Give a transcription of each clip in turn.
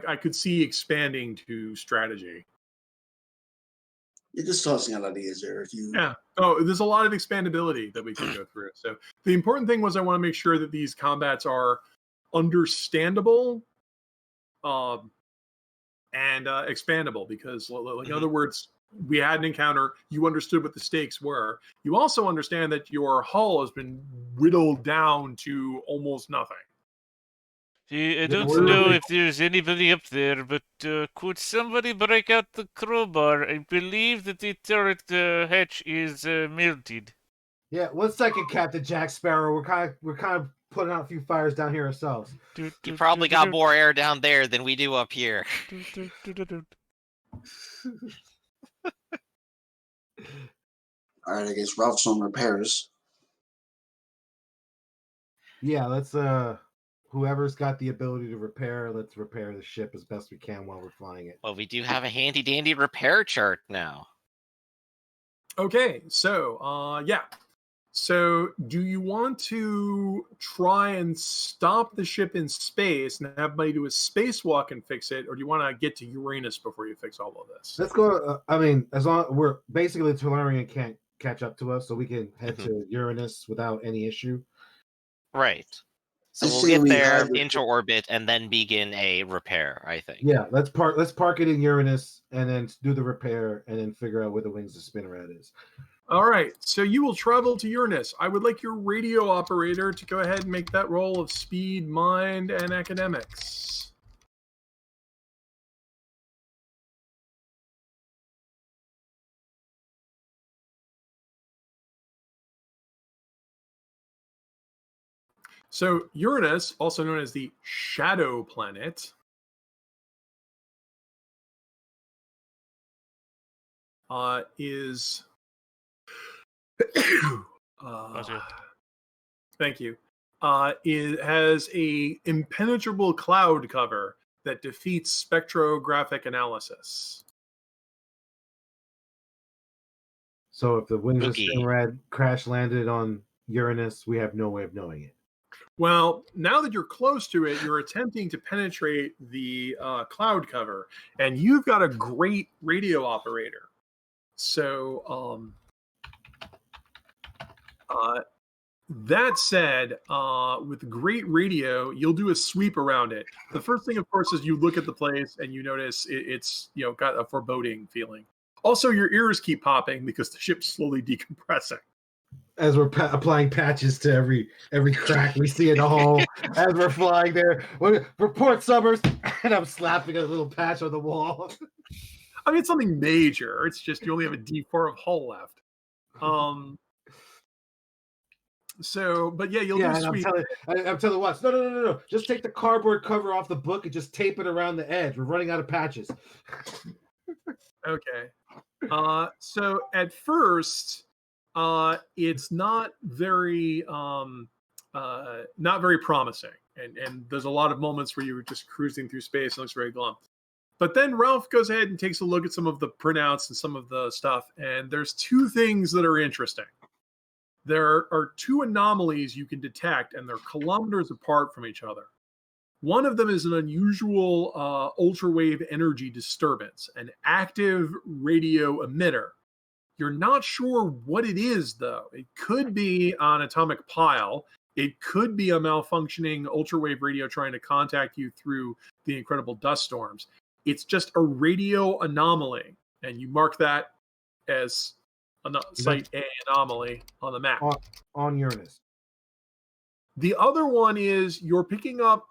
I could see expanding to strategy. You're just tossing out ideas there. If you there's a lot of expandability that we can go through. So the important thing was I want to make sure that these combats are understandable and expandable, because in other words, we had an encounter, you understood what the stakes were. You also understand that your hull has been whittled down to almost nothing. I don't know if there's anybody up there, but could somebody break out the crowbar? I believe that the turret hatch is melted. Yeah, 1 second, Captain Jack Sparrow. We're kind of putting out a few fires down here ourselves. You probably got more air down there than we do up here. All right, I guess Ralph's on repairs. Yeah, let's whoever's got the ability to repair, let's repair the ship as best we can while we're flying it. Well, we do have a handy dandy repair chart now. Okay, so So do you want to try and stop the ship in space and have somebody do a spacewalk and fix it, or do you want to get to Uranus before you fix all of this? Let's go. As long we're basically the Tellurian can't catch up to us, so we can head to Uranus without any issue. Right. So we'll get there into orbit and then begin a repair, I think. Yeah, let's park it in Uranus and then do the repair and then figure out where the wings of Spinneret is. All right, so you will travel to Uranus. I would like your radio operator to go ahead and make that roll of speed, mind, and academics. So Uranus, also known as the shadow planet, is thank you. It has a impenetrable cloud cover that defeats spectrographic analysis. So if the wings of Spinneret crash landed on Uranus, we have no way of knowing it. Well, now that you're close to it, you're attempting to penetrate the cloud cover, and you've got a great radio operator. So, that said, with great radio, you'll do a sweep around it. The first thing, of course, is you look at the place and you notice it's got a foreboding feeling. Also, your ears keep popping because the ship's slowly decompressing. As we're applying patches to every crack we see in the hull, as we're flying there, report Summers, and I'm slapping a little patch on the wall. I mean, it's something major. It's just you only have a D4 of hull left. So, but yeah, you'll do sweep. I'm telling Watts, no. Just take the cardboard cover off the book and just tape it around the edge. We're running out of patches. Okay. So at first, it's not very promising, and there's a lot of moments where you're just cruising through space and it looks very glum. But then Ralph goes ahead and takes a look at some of the printouts and some of the stuff, and there's two things that are interesting. There are two anomalies you can detect, and they're kilometers apart from each other. One of them is an unusual ultrawave energy disturbance, an active radio emitter. You're not sure what it is, though. It could be an atomic pile. It could be a malfunctioning ultrawave radio trying to contact you through the incredible dust storms. It's just a radio anomaly, and you mark that as Site A anomaly on the map. On Uranus. The other one is you're picking up,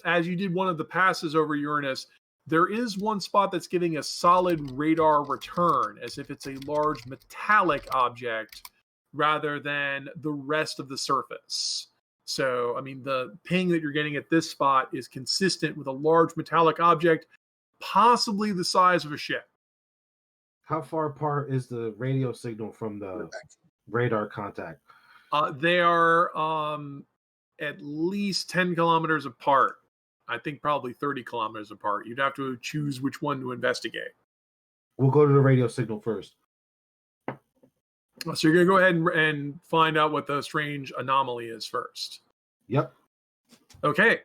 as you did one of the passes over Uranus, there is one spot that's giving a solid radar return, as if it's a large metallic object rather than the rest of the surface. So, I mean, the ping that you're getting at this spot is consistent with a large metallic object, possibly the size of a ship. How far apart is the radio signal from the radar contact? They are at least 10 kilometers apart. I think probably 30 kilometers apart. You'd have to choose which one to investigate. We'll go to the radio signal first. So you're going to go ahead and find out what the strange anomaly is first. Yep. Okay.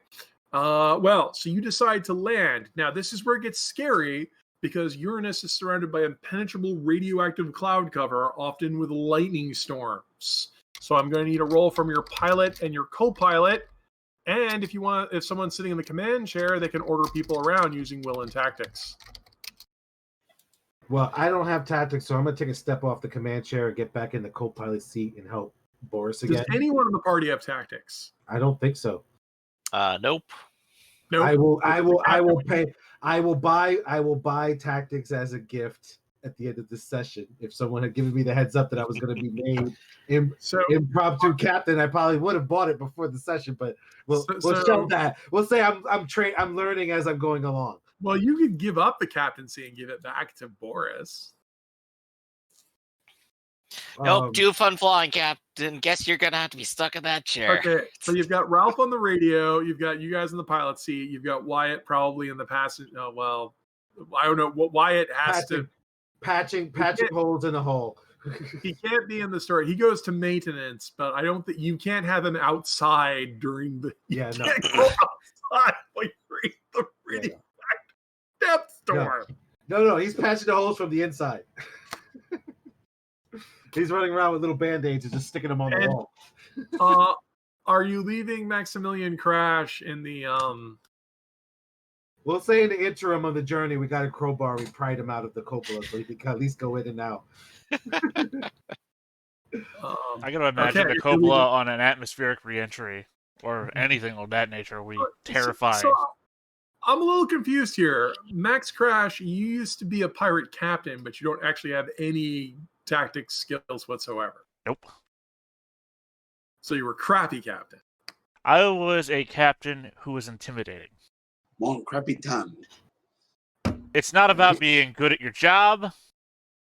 Well, so you decide to land. Now, this is where it gets scary because Uranus is surrounded by impenetrable radioactive cloud cover, often with lightning storms. So I'm going to need a roll from your pilot and your co-pilot. And if someone's sitting in the command chair, they can order people around using will and tactics. Well, I don't have tactics, so I'm going to take a step off the command chair and get back in the co-pilot seat and help Boris again. Does anyone in the party have tactics? I don't think so. Nope. Nope. I will buy tactics as a gift at the end of this session. If someone had given me the heads up that I was going to be made impromptu captain, I probably would have bought it before the session. But we'll show that. We'll say I'm learning as I'm going along. Well, you could give up the captaincy and give it back to Boris. Nope, too fun flying, Captain. Guess you're gonna have to be stuck in that chair. Okay, so you've got Ralph on the radio. You've got you guys in the pilot seat. You've got Wyatt probably in the passenger. Oh, well, I don't know what Wyatt has to patching holes in the hull. He can't be in the story. He goes to maintenance, but I don't think you can't have him outside during the. Yeah, no. Can't go outside while you're in the radio depth storm. No, he's patching the holes from the inside. He's running around with little band-aids and just sticking them on the wall. Are you leaving Maximilian Crash in the We'll say in the interim of the journey, we got a crowbar. We pried him out of the cupola, so he can at least go in and out. I gotta imagine the cupola on an atmospheric reentry or anything of that nature would be terrifying. So I'm a little confused here. Max Crash, you used to be a pirate captain, but you don't actually have any tactics skills whatsoever. Nope. So you were crappy captain. I was a captain who was intimidating. Mon Capitan. It's not about being good at your job.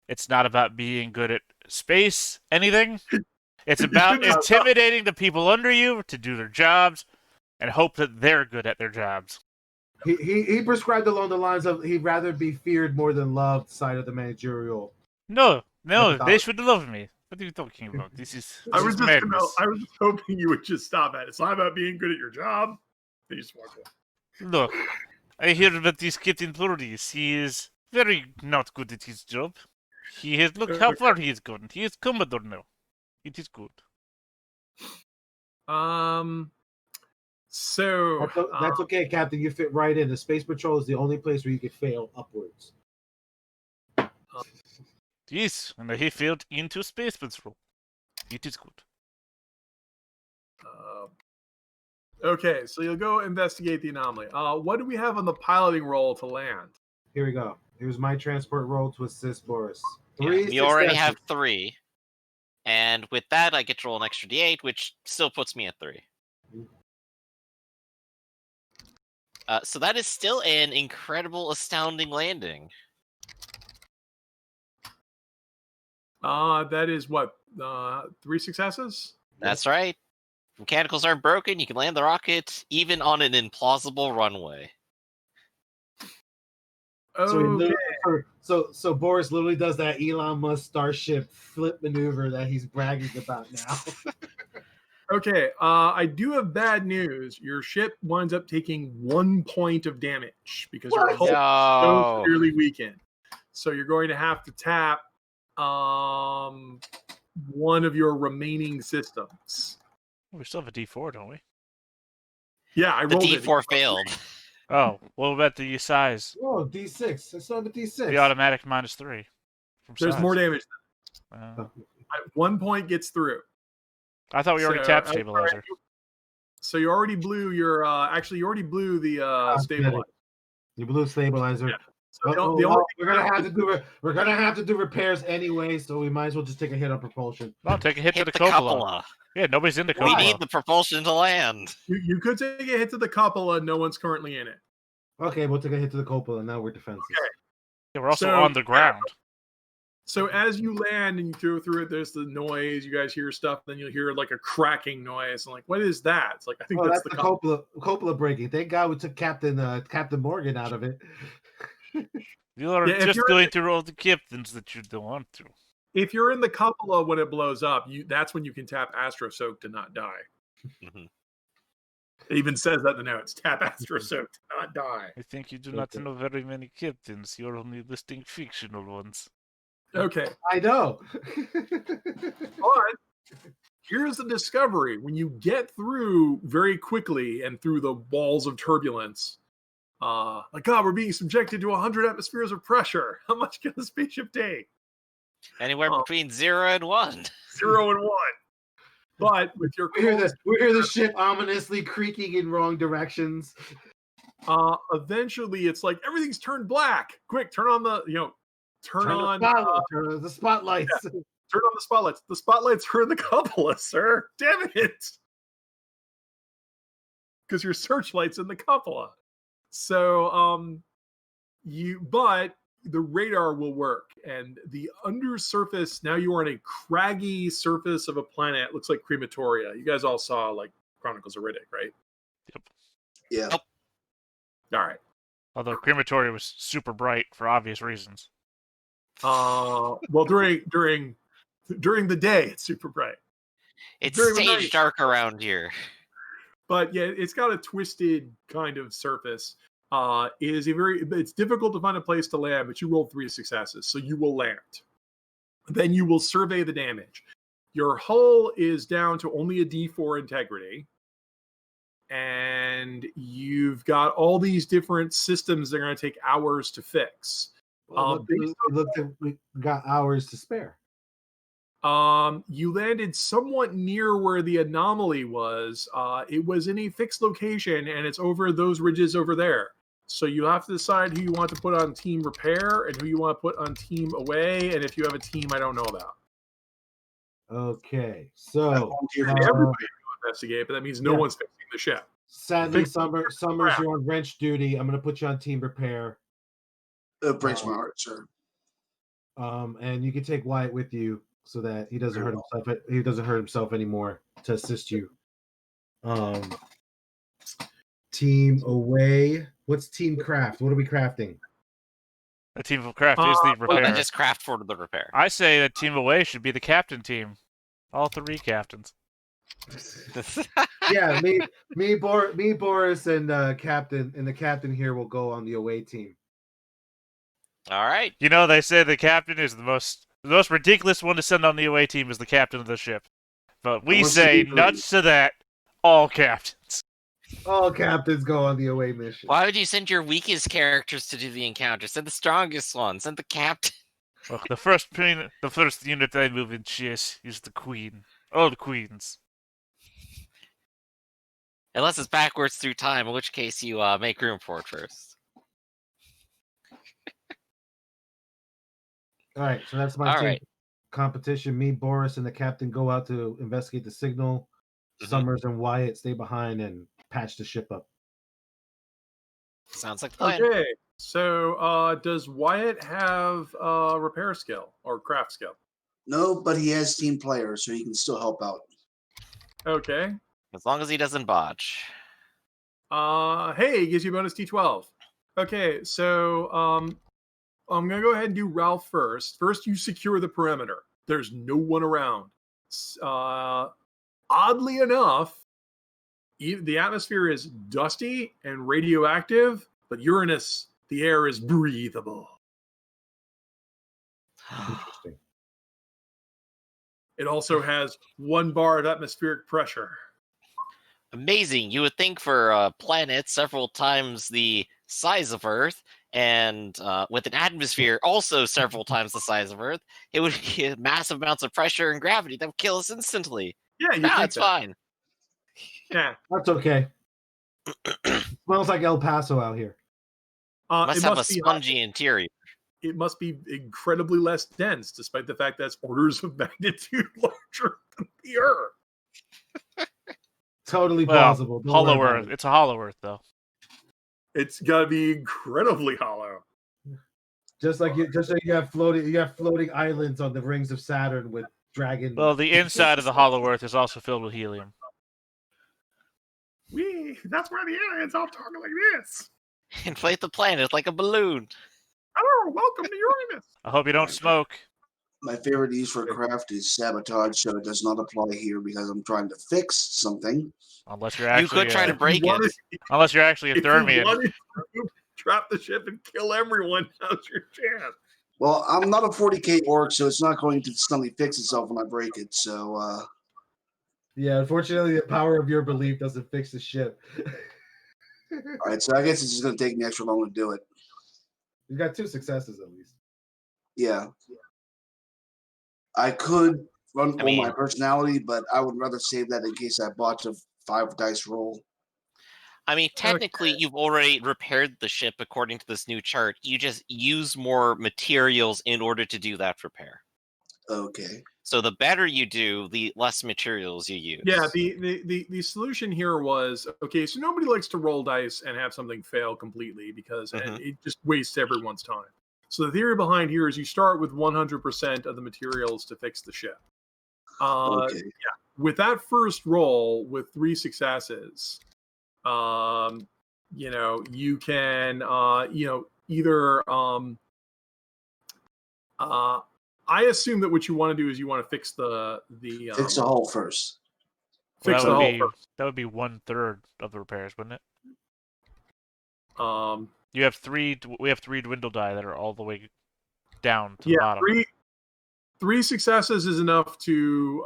It's not about being good at space, anything. It's about intimidating the people under you to do their jobs and hope that they're good at their jobs. He prescribed along the lines of he'd rather be feared more than loved side of the managerial. No, they should love me. What are you talking about? I was madness. just hoping you would just stop at it. It's not about being good at your job. They just want to. Look, I hear that this Captain Flores, he is very not good at his job. Look how far he has gone. He is Commodore now. It is good. So that's okay, Captain. You fit right in. The Space Patrol is the only place where you could fail upwards. Yes, and he failed into Space Patrol. It is good. Okay, so you'll go investigate the anomaly. What do we have on the piloting roll to land? Here we go. Here's my transport roll to assist Boris. You already have 3. And with that, I get to roll an extra d8, which still puts me at 3. So that is still an incredible, astounding landing. That is what? 3 successes? That's right. Mechanicals aren't broken. You can land the rocket even on an implausible runway. Okay. So Boris literally does that Elon Musk Starship flip maneuver that he's bragging about now. Okay, I do have bad news. Your ship winds up taking 1 point of damage because your hull is so severely weakened. So you're going to have to tap one of your remaining systems. We still have a D4, don't we? Yeah, I rolled the D4 failed. Oh, what about the size? Oh, D6. I saw the D6. The automatic -3. There's size. more damage. 1 point gets through. I thought we already tapped stabilizer. So you already blew your. You already blew the stabilizer. You blew stabilizer. Yeah. So we're gonna have to do repairs anyway, so we might as well just take a hit on propulsion. No, take a hit to the cupola. Yeah, nobody's in the cupola. We need the propulsion to land. You could take a hit to the cupola. No one's currently in it. Okay, we'll take a hit to the cupola. Now we're defensive. Okay. Yeah, we're also on the ground. So as you land and you go through it, there's the noise. You guys hear stuff, then you'll hear like a cracking noise. I'm like, what is that? It's like I think that's the cupola breaking. Thank God we took Captain Morgan out of it. You are just going to roll the captains that you don't want to. If you're in the cupola when it blows up, that's when you can tap Astro Soak to not die. Mm-hmm. It even says that in the notes. Tap astrosoak to not die. I think you do not know very many captains. You're only listing fictional ones. Okay. I know. But here's the discovery. When you get through very quickly and through the walls of turbulence, we're being subjected to 100 atmospheres of pressure. How much can the spaceship take? Anywhere between 0 and 1. 0 and 1. But with your we hear the ship ominously creaking in wrong directions. Eventually it's like everything's turned black. Quick, turn on the turn on the spotlights. Yeah, turn on the spotlights. The spotlights are in the cupola, sir. Damn it. Because your searchlight's in the cupola. So but the radar will work, and the undersurface, now you are on a craggy surface of a planet. Looks like crematoria. You guys all saw like Chronicles of Riddick, right? Yep. Yeah. Nope. All right. Although crematoria was super bright for obvious reasons. Well, during the day, it's super bright. It's During the stage night, dark around here. But yeah, it's got a twisted kind of surface. It's difficult to find a place to land, but you rolled 3 successes, so you will land. Then you will survey the damage. Your hull is down to only a D4 integrity, and you've got all these different systems that are going to take hours to fix. We got hours to spare. You landed somewhat near where the anomaly was. It was in a fixed location, and it's over those ridges over there. So you have to decide who you want to put on team repair and who you want to put on team away. And if you have a team I don't know about. Okay, so everybody to investigate, but that means no one's fixing the ship. Sadly, Summers, you're on wrench duty. I'm going to put you on team repair. It breaks my heart, sir. And you can take Wyatt with you so that he doesn't hurt himself. He doesn't hurt himself anymore to assist you. Team away. What's team craft? What are we crafting? The team of craft is the repair. I just craft for the repair. I say that team away should be the captain team. All 3 captains. Yeah, me, Boris, and captain, and the captain here will go on the away team. All right. You know, they say the captain is the most ridiculous one to send on the away team is the captain of the ship. But we say nuts to that. All captains. All captains go on the away mission. Why would you send your weakest characters to do the encounter? Send the strongest one. Send the captain. Well, the first unit I move in chase is the queen. All the queens. Unless it's backwards through time, in which case you make room for it first. All right, so that's my team competition. Me, Boris, and the captain go out to investigate the signal. Mm-hmm. Summers and Wyatt stay behind and patch the ship up. Sounds like the plan. Okay, so does Wyatt have repair skill or craft skill? No, but he has team players, so he can still help out. Okay. As long as he doesn't botch. Hey, it gives you bonus D12. Okay, so I'm gonna go ahead and do Ralph first. First, you secure the perimeter. There's no one around. Oddly enough, the atmosphere is dusty and radioactive, but Uranus, the air is breathable. Interesting. It also has 1 bar of atmospheric pressure. Amazing. You would think for a planet several times the size of Earth, and with an atmosphere also several times the size of Earth, it would be massive amounts of pressure and gravity that would kill us instantly. Yeah, it's fine. Yeah, that's okay. Smells like El Paso out here. Must have a spongy interior. It must be incredibly less dense, despite the fact that it's orders of magnitude larger than the Earth. Totally plausible. Hollow Earth. It's a hollow Earth, though. It's got to be incredibly hollow. Just like you have floating islands on the rings of Saturn with dragons. Well, the inside of the hollow Earth is also filled with helium. That's why the aliens all talking like this. Inflate the planet like a balloon. Oh, welcome to Uranus. I hope you don't smoke. My favorite use for craft is sabotage, so it does not apply here because I'm trying to fix something. Unless you're You actually could try to If you break it. wanted- unless you're actually a If you Thermian. wanted to trap the ship and kill everyone, now's your chance. Well, I'm not a 40k orc, so it's not going to suddenly fix itself when I break it. So, Yeah, unfortunately, the power of your belief doesn't fix the ship. all right. So I guess it's just going to take me extra long to do it. You got 2 successes at least. Yeah. I could run I roll my mean- personality, but I would rather save that in case I botch a 5 dice roll. I mean, technically, you've already repaired the ship according to this new chart. You just use more materials in order to do that repair. Okay. So the better you do, the less materials you use. Yeah, the solution here was, okay, so nobody likes to roll dice and have something fail completely because and it just wastes everyone's time. So the theory behind here is you start with 100% of the materials to fix the ship. Okay. Yeah, with that first roll with 3 successes, you know, you can, you know, either, I assume that what you want to do is you want to fix the Fix the hull first. fix Well, the hull first. that would be 1/3 of the repairs, wouldn't it? Um, You have 3. We have 3 dwindle die that are all the way down to the yeah, bottom. three successes is enough to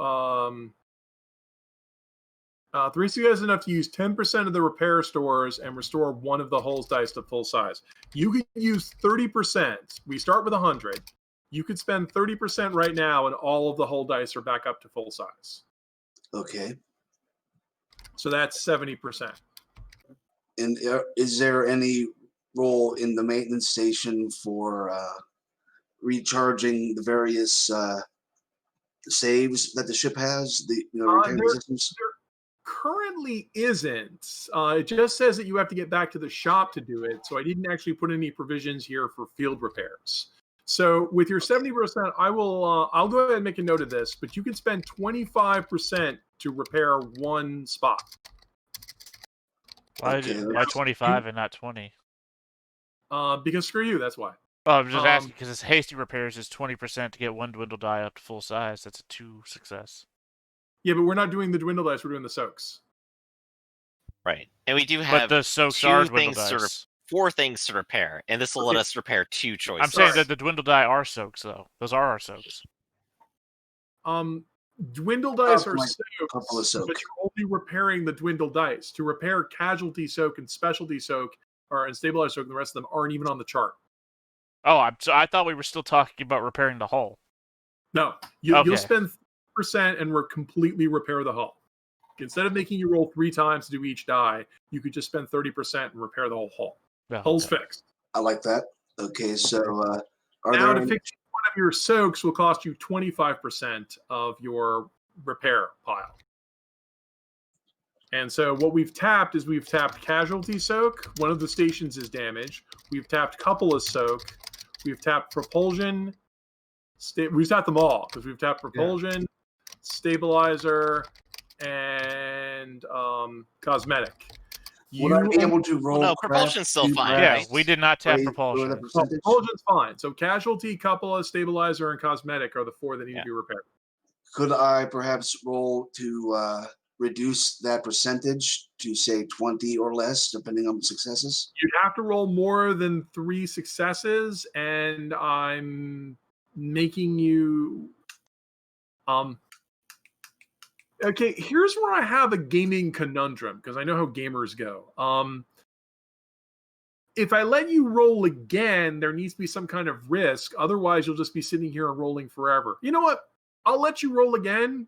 3 successes is enough to use 10% of the repair stores and restore one of the hull's dice to full size. You could use 30%. We start with 100. You could spend 30% right now, and all of the hull dice are back up to full size. Okay. So that's 70%. And is there any role in the maintenance station for recharging the various saves that the ship has? The repairing systems. There currently isn't. It just says that you have to get back to the shop to do it. So I didn't actually put any provisions here for field repairs. So with your 70%, I'll go ahead and make a note of this, but you can spend 25% to repair one spot. Why, Okay, why 25 and not 20? Because screw you, that's why. Oh, I'm just asking because it's hasty repairs is 20% to get 1 dwindle die up to full size. That's a 2 success. Yeah, but we're not doing the dwindle dice, we're doing the soaks. Right. And we do have But the soaks 2 are dwindle things to dice. 4 things to repair, and this will let us repair 2 choices. I'm saying that the dwindle die are soaks, though. Those are our soaks. Dwindle dice are couple of soaks, but soak. you're only repairing the dwindle dice. To repair casualty soak and specialty soak, and stabilizer soak, and the rest of them aren't even on the chart. Oh, I thought we were still talking about repairing the hull. No, you'll Okay. spend 30% and completely repair the hull. Instead of making you roll 3 times to do each die, you could just spend 30% and repair the whole hull. Oh, Hull's okay. fixed. I like that. Okay, so are Now, there to any, fix one of your soaks will cost you 25% of your repair pile. And so what we've tapped is we've tapped casualty soak. One of the stations is damaged. We've tapped cupola soak. We've tapped propulsion. We've tapped them all because we've tapped propulsion, stabilizer, and cosmetic. would I be able to roll? no, propulsion's still craft fine, to Yeah, right? we did not tap raise propulsion. the So percentage? propulsion's fine. So casualty, cupola, stabilizer, and cosmetic are the 4 that need to be repaired. Could I perhaps roll to reduce that percentage to say 20 or less, depending on the successes? You'd have to roll more than 3 successes, and I'm making you okay, here's where I have a gaming conundrum because I know how gamers go. If I let you roll again, there needs to be some kind of risk. Otherwise, you'll just be sitting here and rolling forever. You know what? I'll let you roll again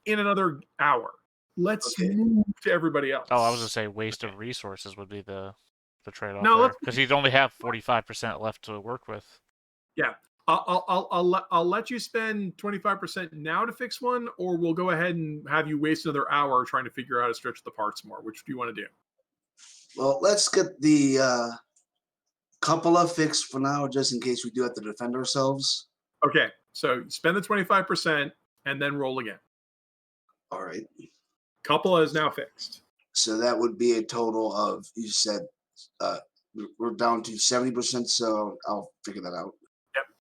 in another hour. Let's move to everybody else. Oh, I was gonna say waste of resources would be the trade-off No, there because he'd only have 45% left to work with. Yeah. I'll let you spend 25% now to fix one, or we'll go ahead and have you waste another hour trying to figure out how to stretch the parts more. Which do you want to do? Well, let's get the cupola fixed for now, just in case we do have to defend ourselves. Okay, so spend the 25% and then roll again. All right. Cupola is now fixed. So that would be a total of, you said, we're down to 70%, so I'll figure that out.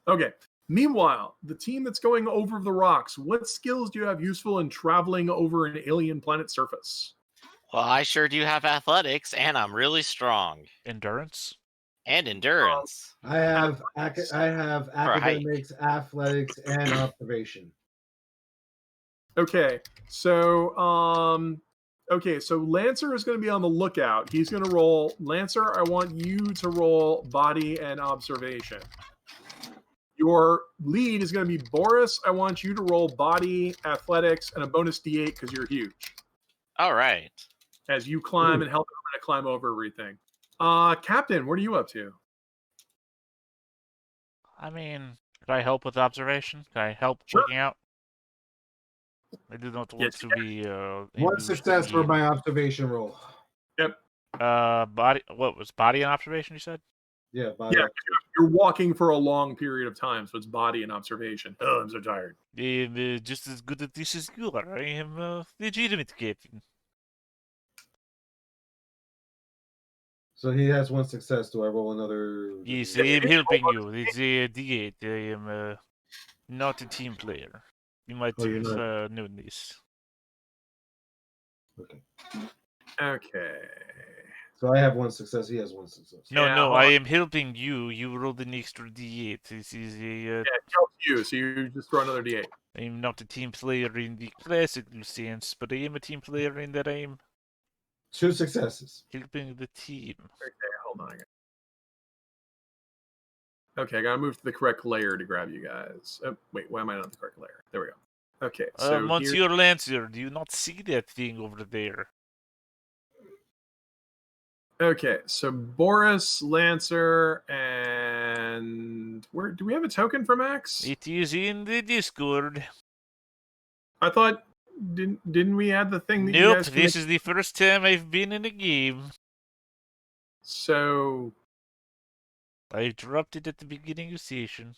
Okay, Meanwhile, the team that's going over the rocks, what skills do you have useful in traveling over an alien planet surface? Well, I sure do have athletics, and I'm really strong. Endurance. And endurance. I have Athletics. academics, athletics, and observation. Okay, so so Lancer is going to be on the lookout. He's going to roll. Lancer, I want you to roll body and observation. Your lead is going to be Boris. I want you to roll body, athletics, and a bonus D8 because you're huge. All right. As you climb and help everyone to climb over everything. Captain, what are you up to? I mean, could I help with observation? Can I help Sure. looking out? I do not want to be. One success for my observation roll. Yep. Body. What was body and observation? You said. Yeah, body. Yeah, you're walking for a long period of time, so it's body and observation. Oh, I'm so tired. I'm just as good at this as you are. I am a legitimate captain. So he has one success. Do I roll another? Yes, I am helping you. It's a D8. I am not a team player. You might Oh, you're have known this. Okay. Okay. So I have one success. He has one success. No, Yeah, no, hold I on. am helping you. You rolled an extra D8. This is a. Yeah, it helps you, so you just throw another D8. I am not a team player in the classical sense, but I am a team player in that I am 2 successes. helping the team. Okay, hold on. Okay, I gotta move to the correct layer to grab you guys. Oh, wait, why am I not the correct layer? There we go. Okay, so Monsieur Lancer, do you not see that thing over there? Okay, so Boris, Lancer, and where do we have a token for Max? It is in the Discord. I thought didn't we add the thing that you Nope, guys can this make- is the first time I've been in a game. So I dropped it at the beginning of session.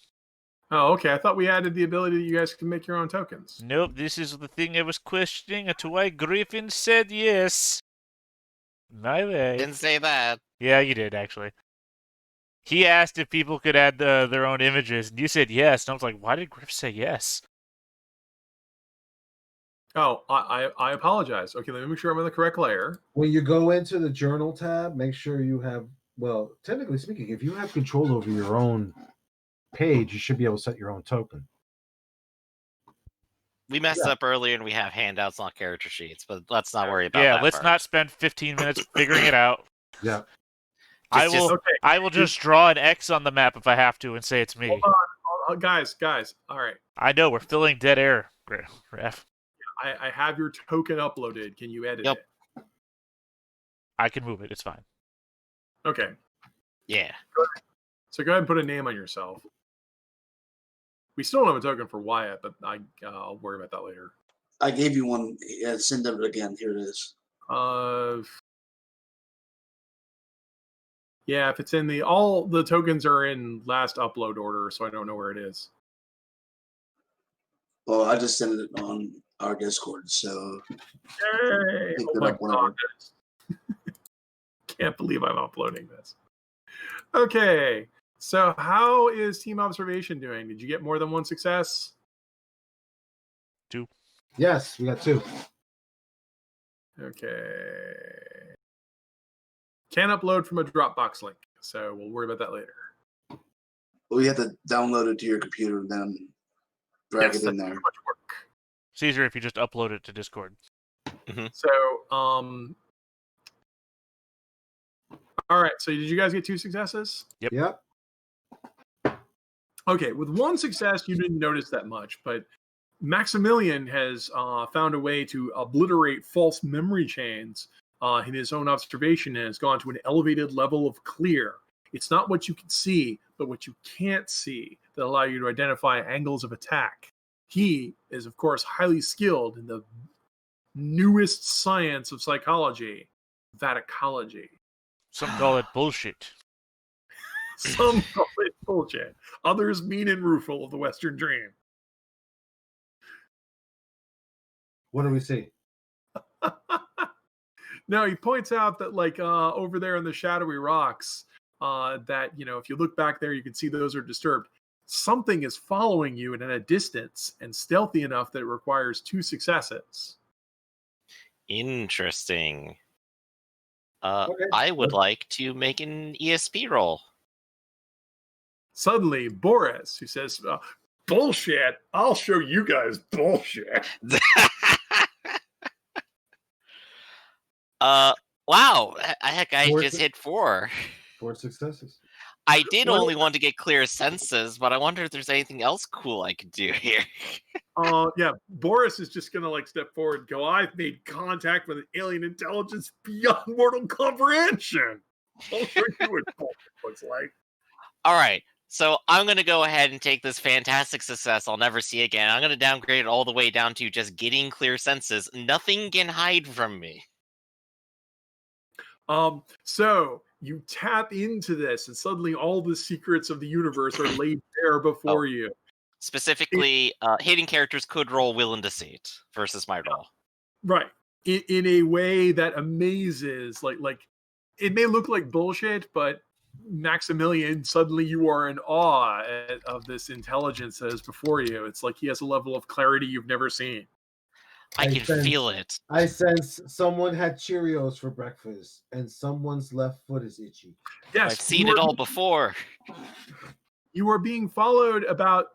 oh, okay. I thought we added the ability that you guys can make your own tokens. Nope, this is the thing I was questioning until why Griffin said yes. My way. Didn't say that. Yeah, you did, actually. He asked if people could add their own images, and you said yes. And I was like, why did Griff say yes? Oh, I apologize. Okay, let me make sure I'm on the correct layer. When you go into the journal tab, make sure you have, well, technically speaking, if you have control over your own page, you should be able to set your own token. We messed up earlier and we have handouts, not character sheets, but let's not worry about that. Yeah, let's part. not spend 15 minutes figuring it out. Yeah. I will. Okay, I will just draw an X on the map if I have to and say it's me. hold on, guys. All right, I know we're filling dead air, Ref. I have your token uploaded. Can you edit Yep. it? I can move it. It's fine. Okay, Yeah. so go ahead and put a name on yourself. We still don't have a token for Wyatt, but I'll worry about that later. I gave you one. Yeah, send it again. Here it is. Yeah, if it's in all the tokens are in last upload order, so I don't know where it is. Well, I just sent it on our Discord, so Hey, pick oh it my up whenever. God. Can't believe I'm uploading this. Okay, so how is Team Observation doing? Did you get more than one success? 2. Yes, we got 2. Okay. Can't upload from a Dropbox link, so we'll worry about that later. Well, you have to download it to your computer and then drag it in that's there. too much work. It's easier if you just upload it to Discord. So, all right. So, did you guys get 2 successes? Yep. Okay, with 1 success, you didn't notice that much, but Maximilian has found a way to obliterate false memory chains in his own observation and has gone to an elevated level of clear. It's not what you can see, but what you can't see that allow you to identify angles of attack. He is, of course, highly skilled in the newest science of psychology, Vaticology. Some call it bullshit. Some call it bullshit. Others mean and rueful of the Western dream. What do we see? No, he points out that, like, over there in the shadowy rocks, that, if you look back there, you can see those are disturbed. something is following you at a distance and stealthy enough that it requires 2 successes. Interesting. Okay. I would like to make an ESP roll. Suddenly, Boris, who says, bullshit, I'll show you guys bullshit. Wow. Heck, I Four just su- hit 4. 4 successes. I did Well- only want to get clear senses, but I wonder if there's anything else cool I could do here. Yeah, Boris is just gonna step forward and go, I've made contact with an alien intelligence beyond mortal comprehension. I'll show you what bullshit looks like. All right. So I'm going to go ahead and take this fantastic success I'll never see again. I'm going to downgrade it all the way down to just getting clear senses. Nothing can hide from me. So you tap into this, and suddenly all the secrets of the universe are laid bare before you. Specifically, hidden characters could roll will and deceit versus my roll. Right. In a way that amazes, like it may look like bullshit, but Maximilian, suddenly you are in awe of this intelligence that is before you. It's like he has a level of clarity you've never seen. I can feel it. I sense someone had Cheerios for breakfast and someone's left foot is itchy. Yes, I've seen it all before. You are being followed about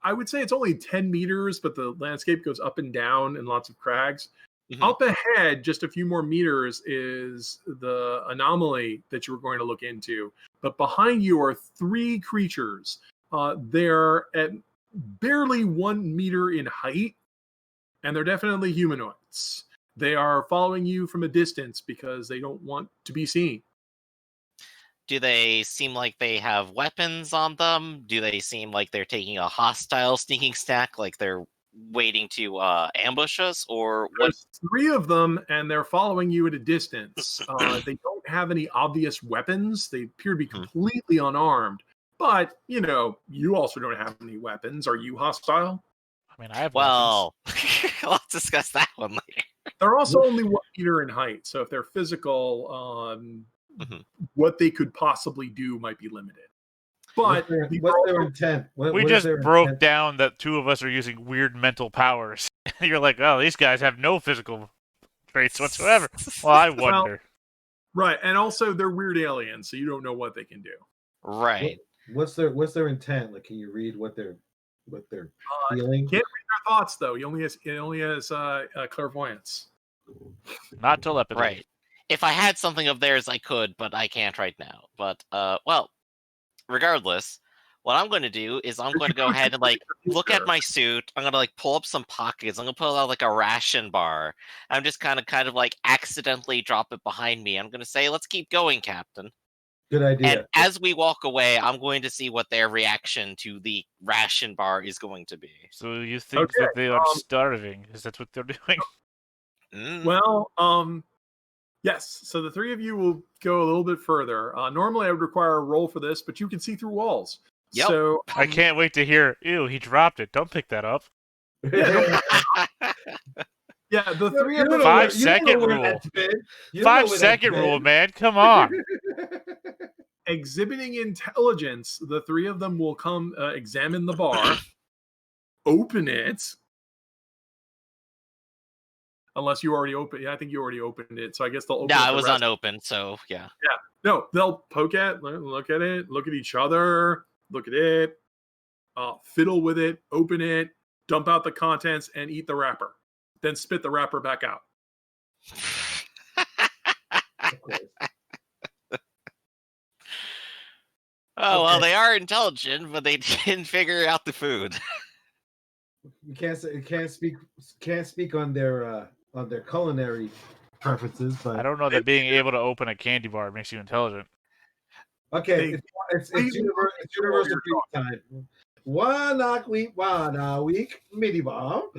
I would say it's only 10 meters, but the landscape goes up and down and lots of crags. Mhm. Up ahead, just a few more meters, is the anomaly that you were going to look into. But behind you are 3 creatures. They're at barely 1 meter in height, and they're definitely humanoids. They are following you from a distance because they don't want to be seen. Do they seem like they have weapons on them? Do they seem like they're taking a hostile sneaking stack, like they're waiting to ambush us? Or what? There's 3 of them, and they're following you at a distance. They don't have any obvious weapons. They appear to be completely unarmed. But, you also don't have any weapons. Are you hostile? I mean, I have weapons. Well, let's discuss that one later. They're also only 1 meter in height. So if they're physical, what they could possibly do might be limited. But what's their intent? We just broke down that 2 of us are using weird mental powers. You're like, oh, these guys have no physical traits whatsoever. Well, I wonder. Right, and also they're weird aliens, so you don't know what they can do. Right. What's their intent? Like, can you read what they're feeling? Can't read their thoughts though. He only has clairvoyance. Not telepathy. Right. If I had something of theirs, I could, but I can't right now. But well, regardless, what I'm going to do is I'm going to go ahead and look at my suit. I'm going to pull up some pockets. I'm going to pull out a ration bar. I'm just kind of accidentally drop it behind me. I'm going to say, "Let's keep going, Captain." Good idea. And as we walk away, I'm going to see what their reaction to the ration bar is going to be. So you think that they are starving? Is that what they're doing? Well, yes. So the 3 of you will go a little bit further. Normally, I would require a roll for this, but you can see through walls. Yep. So I can't wait to hear. Ew, he dropped it. Don't pick that up. Yeah, the 3 of them. 5-second rule. 5-second rule, man. Come on. Exhibiting intelligence, the 3 of them will come examine the bar, open it. Unless you already opened. Yeah, I think you already opened it. So I guess they'll open it. No, it was unopened, so yeah. Yeah. No, they'll poke at, look at it, look at each other, look at it, fiddle with it, open it, dump out the contents, and eat the wrapper. Then spit the wrapper back out. Oh, well, they are intelligent, but they didn't figure out the food. You can't speak on their culinary preferences, but I don't know that being able to open a candy bar makes you intelligent. Okay, it's universal peace time. One week, mini bomb.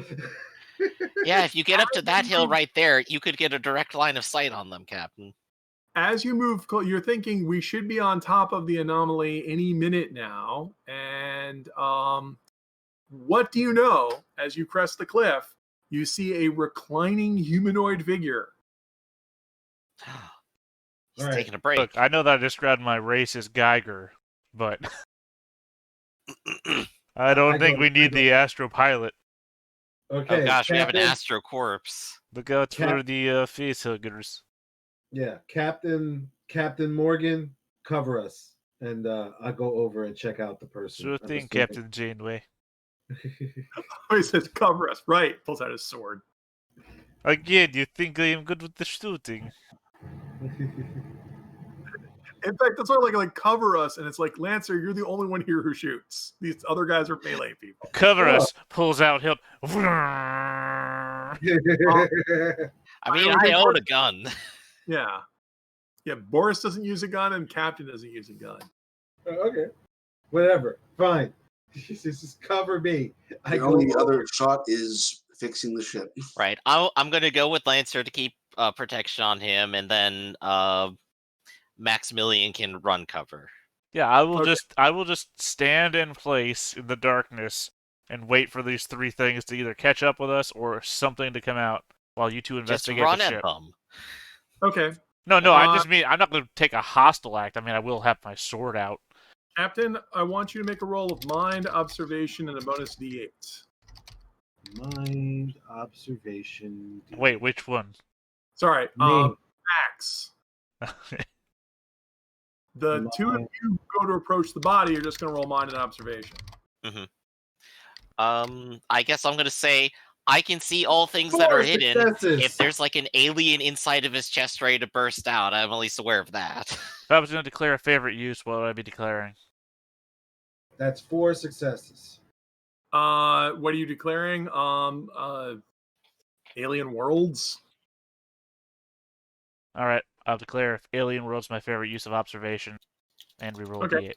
Yeah, if you get up to that hill right there, you could get a direct line of sight on them, Captain. As you move, you're thinking we should be on top of the anomaly any minute now. And what do you know? As you crest the cliff, you see a reclining humanoid figure. He's taking a break. Look, I know that I described my race as Geiger, but I don't think we need the astro pilot. Okay. Oh gosh, we have an Captain- astro corpse. Look out for the face huggers. Yeah, Captain Morgan, cover us, and I'll go over and check out the person. Sure I'm thing, assuming. Captain Janeway. Oh, he says, cover us. Right. Pulls out his sword. Again, you think I am good with the shooting? In fact, that's why like cover us, and it's like, Lancer, you're the only one here who shoots. These other guys are melee people. Cover Oh. us. Pulls out hilt. I mean, don't I think own we're- a gun. Yeah. Yeah, Boris doesn't use a gun, and Captain doesn't use a gun. Okay, whatever, fine. Just cover me. The only other shot is fixing the ship. Right. I'm gonna go with Lancer to keep protection on him, and then Maximilian can run cover. Yeah, I will Okay. just stand in place in the darkness and wait for these three things to either catch up with us or something to come out while you two Just investigate run the at ship. them. Okay. No, I just mean I'm not going to take a hostile act. I mean, I will have my sword out. Captain, I want you to make a roll of mind, observation, and a bonus D8. Mind observation. Wait, which one? Sorry, Me. Max. The two of you go to approach the body, you're just going to roll mind and observation. I guess I'm gonna say I can see all things that are hidden. Successes. If there's like an alien inside of his chest ready to burst out, I'm at least aware of that. If I was going to declare a favorite use, what would I be declaring? That's 4 successes. What are you declaring? Alien worlds? All right, I'll declare Alien World's my favorite use of observation, and reroll Okay.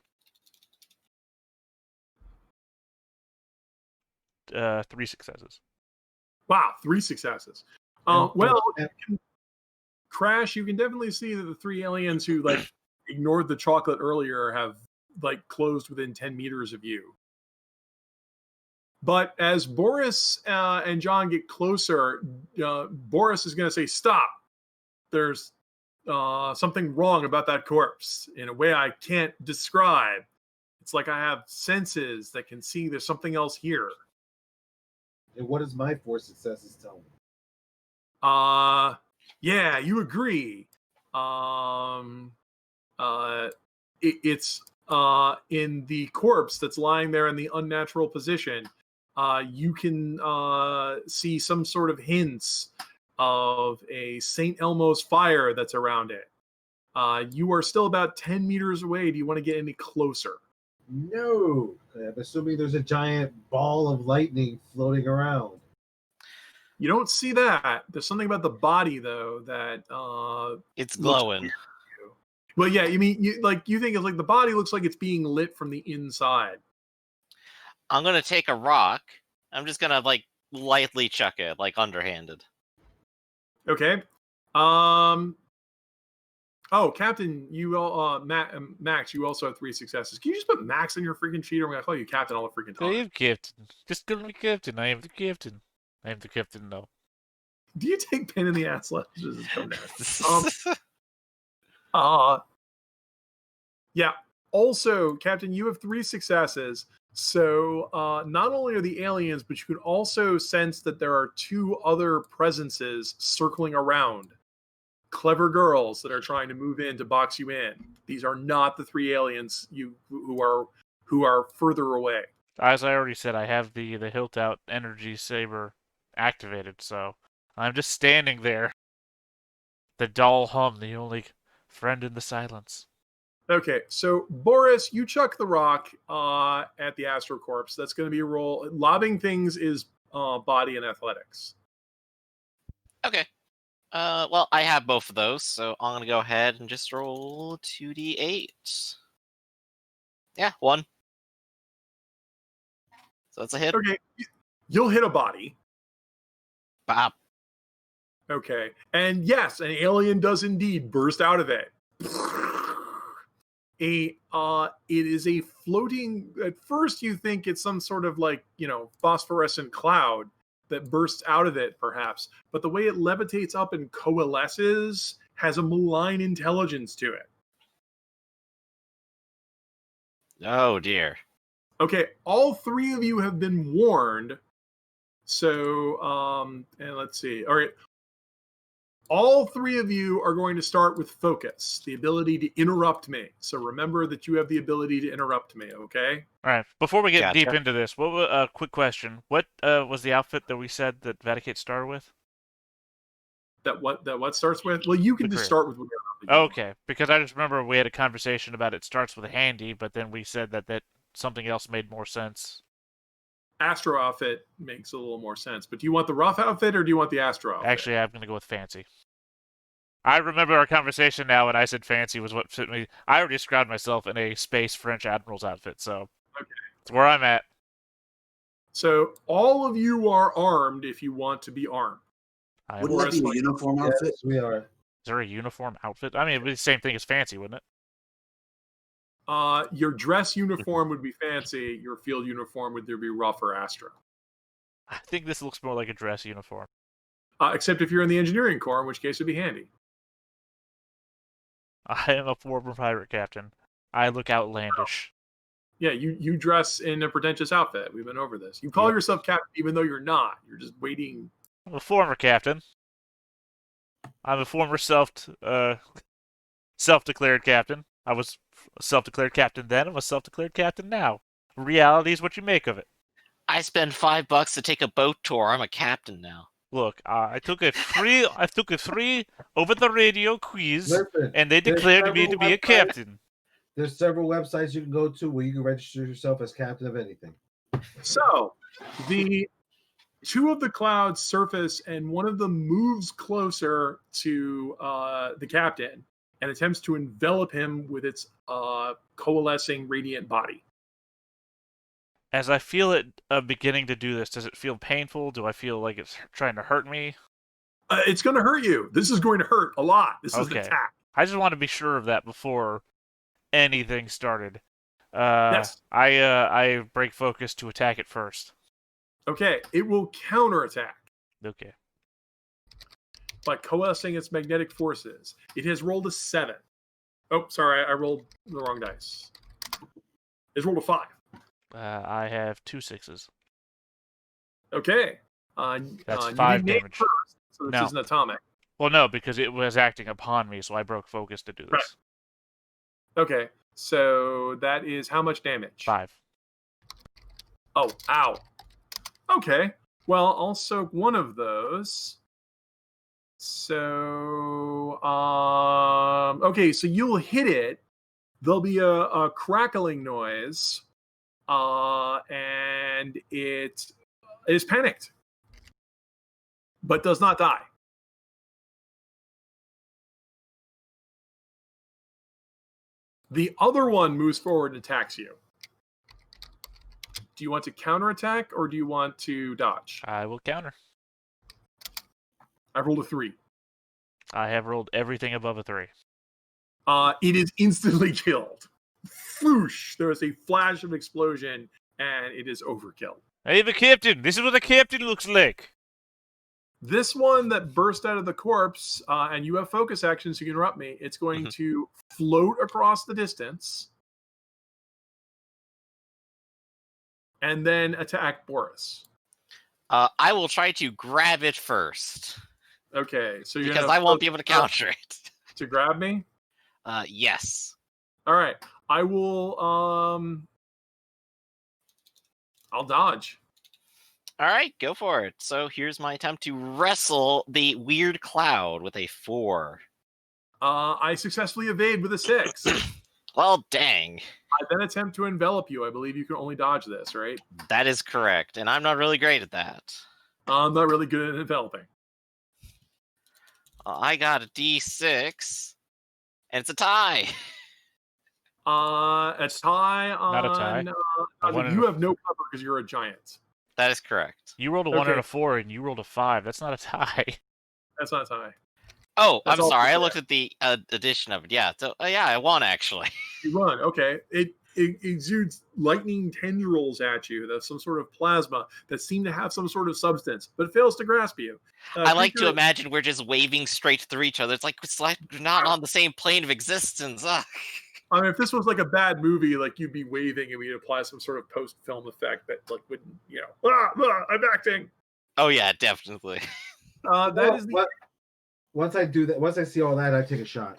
D8. 3 successes. Wow, 3 successes. Yeah. Well, Crash, you can definitely see that the 3 aliens who like ignored the chocolate earlier have like closed within 10 meters of you. But as Boris and John get closer, Boris is going to say, "Stop! There's something wrong about that corpse in a way I can't describe. It's like I have senses that can see there's something else here." And what does my 4 successes tell me? Yeah, you agree. It's in the corpse that's lying there in the unnatural position. You can see some sort of hints of a St. Elmo's fire that's around it. You are still about 10 meters away. Do you want to get any closer? No. I'm assuming there's a giant ball of lightning floating around. You don't see that. There's something about the body, though, that It's looks glowing. weird to you. Well, yeah, you mean you think it's like the body looks like it's being lit from the inside. I'm gonna take a rock. I'm just gonna like lightly chuck it, like underhanded. Okay. Oh, Captain, you all, Max, you also have 3 successes. Can you just put Max in your freaking sheet, or I'm gonna call you Captain all the freaking I time? am Captain. Just call me Captain. I am the Captain. I am the Captain now. Do you take pain in the ass? Let's just come down. Yeah. Also, Captain, you have 3 successes. So not only are the aliens, but you can also sense that there are 2 other presences circling around. Clever girls that are trying to move in to box you in. These are not the 3 aliens who are further away. As I already said, I have the hilt out energy saber activated, so I'm just standing there. The dull hum, the only friend in the silence. Okay, so Boris, you chuck the rock at the Astrocorpse. That's going to be a roll. Lobbing things is body and athletics. Okay. Well, I have both of those, so I'm gonna go ahead and just roll 2d8. Yeah, 1. So that's a hit. Okay, you'll hit a body. Bop. Okay, and yes, an alien does indeed burst out of it. It is a floating. At first, you think it's some sort of like phosphorescent cloud that bursts out of it, perhaps. But the way it levitates up and coalesces has a malign intelligence to it. Oh dear. Okay, all three of you have been warned. So, and let's see. All right. All three of you are going to start with focus, the ability to interrupt me. So remember that you have the ability to interrupt me, okay? All right. Before we get Gotcha. deep into this, what quick question. What was the outfit that we said that Vaticate started with? That what starts with? Well, you can The just career. start with whatever. you want. Okay, because I just remember we had a conversation about it starts with a handy, but then we said that something else made more sense. Astro outfit makes a little more sense. But do you want the rough outfit or do you want the Astro outfit? Actually, I'm going to go with fancy. I remember our conversation now, and I said fancy was what fit me. I already described myself in a space French admiral's outfit, so it's where I'm at. So all of you are armed if you want to be armed. Wouldn't that be a uniform outfit? Yes, we are. Is there a uniform outfit? I mean, it'd be the same thing as fancy, wouldn't it? Your dress uniform would be fancy. Your field uniform would either be rough or Astro. I think this looks more like a dress uniform. Except if you're in the engineering corps, in which case it'd be handy. I am a former pirate captain. I look outlandish. Yeah, you dress in a pretentious outfit. We've been over this. You call yourself captain even though you're not. You're just waiting. I'm a former captain. I'm a former self-declared captain. I was a self-declared captain then. I'm a self-declared captain now. Reality is what you make of it. I spend $5 to take a boat tour. I'm a captain now. Look, I took a free over the radio quiz, Listen, and they there's declared me to several be a websites- captain. There's several websites you can go to where you can register yourself as captain of anything. So the two of the clouds surface, and one of them moves closer to the captain and attempts to envelop him with its coalescing radiant body. As I feel it beginning to do this, does it feel painful? Do I feel like it's trying to hurt me? It's going to hurt you. This is going to hurt a lot. This is an Okay. attack. I just want to be sure of that before anything started. Yes. I break focus to attack it first. Okay, it will counterattack Okay. by coalescing its magnetic forces. It has rolled a 7. Oh, sorry, I rolled the wrong dice. It's rolled a 5. I have 2 6s. Okay. That's you 5 need name damage. first, so this No. isn't atomic. Well, no, because it was acting upon me, so I broke focus to do this. Right. Okay, so that is how much damage? 5. Oh, ow. Okay, well, I'll soak one of those. So, okay, so you'll hit it. There'll be a crackling noise, and it is panicked, but does not die. The other one moves forward and attacks you. Do you want to counterattack or do you want to dodge? I will counter. I rolled a 3. I have rolled everything above a 3. It is instantly killed. Whoosh! There is a flash of explosion, and it is overkill. Hey, the captain! This is what a captain looks like! This one that burst out of the corpse, and you have focus actions, so you can interrupt me. It's going to float across the distance and then attack Boris. I will try to grab it first. Okay, so you're because gonna I won't be able to counter it. to grab me. Yes. All right, I will. I'll dodge. All right, go for it. So here's my attempt to wrestle the weird cloud with a 4. I successfully evade with a 6. Well, dang. I then attempt to envelop you. I believe you can only dodge this, right? That is correct, and I'm not really great at that. I'm not really good at enveloping. I got a D6, and it's a tie. A tie on. Not a tie. You have no cover because you're a giant. That is correct. You rolled a 1 and Okay. a 4, and you rolled a 5. That's not a tie. That's not a tie. Oh, That's I'm all sorry. I correct. looked at the addition of it. Yeah, so yeah, I won actually. You run. Okay. It exudes lightning tendrils at you. That's some sort of plasma that seem to have some sort of substance, but it fails to grasp you. I like to creature- imagine we're just waving straight through each other. It's like we're not on the same plane of existence. Ugh. I mean, if this was like a bad movie, like you'd be waving and we'd apply some sort of post-film effect that like wouldn't, I'm acting. Oh yeah, definitely. Once I do that, once I see all that, I take a shot.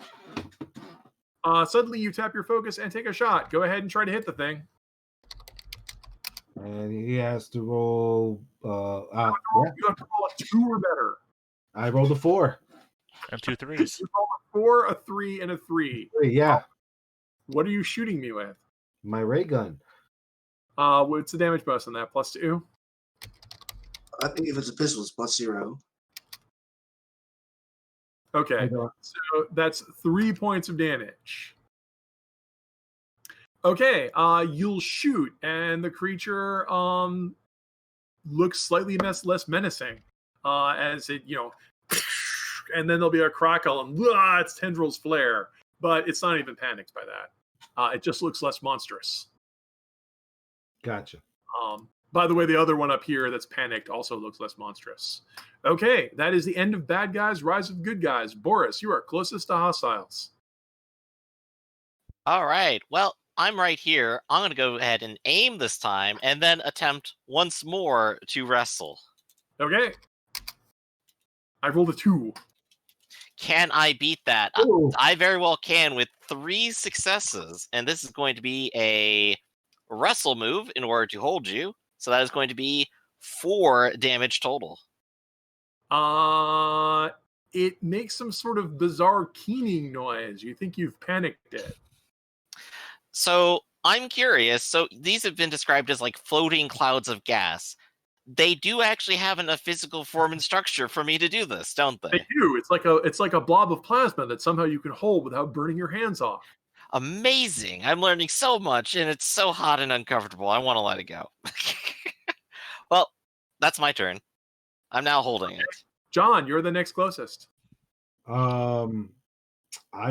Suddenly you tap your focus and take a shot. Go ahead and try to hit the thing. And he has to roll. You have to roll a 2 or better. I rolled a 4. And 2 3s. You roll a 4, a 3, and a 3. 3, yeah. What are you shooting me with? My ray gun. What's the damage bonus on that? +2? I think if it's a pistol, it's +0. Okay, so that's 3 points of damage. Okay, you'll shoot, and the creature looks slightly less menacing as it, and then there'll be a crackle and its tendrils flare, but it's not even panicked by that. It just looks less monstrous. Gotcha. By the way, the other one up here that's panicked also looks less monstrous. Okay, that is the end of bad guys, rise of good guys. Boris, you are closest to hostiles. All right. Well, I'm right here. I'm going to go ahead and aim this time and then attempt once more to wrestle. Okay. I rolled a 2. Can I beat that? I very well can with 3 successes. And this is going to be a wrestle move in order to hold you. So that is going to be 4 damage total. It makes some sort of bizarre keening noise. You think you've panicked it. So I'm curious. So these have been described as like floating clouds of gas. They do actually have a physical form and structure for me to do this, don't they? They do. It's like a blob of plasma that somehow you can hold without burning your hands off. Amazing. I'm learning so much, and it's so hot and uncomfortable. I want to let it go. Well, that's my turn. I'm now holding it. John, you're the next closest. I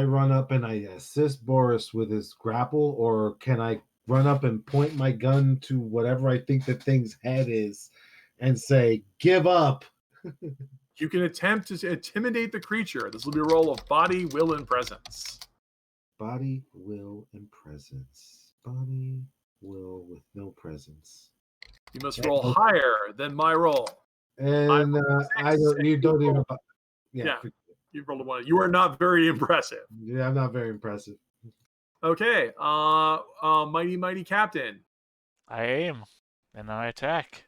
run up and I assist Boris with his grapple, or can I run up and point my gun to whatever I think the thing's head is and say, give up? You can attempt to intimidate the creature. This will be a roll of body, will, and presence. Body, will, and presence. Body, will, with no presence. You must roll higher than my roll. And you don't even. Yeah, you rolled a 1. You are not very impressive. Yeah, I'm not very impressive. Okay, mighty captain. I aim, and I attack.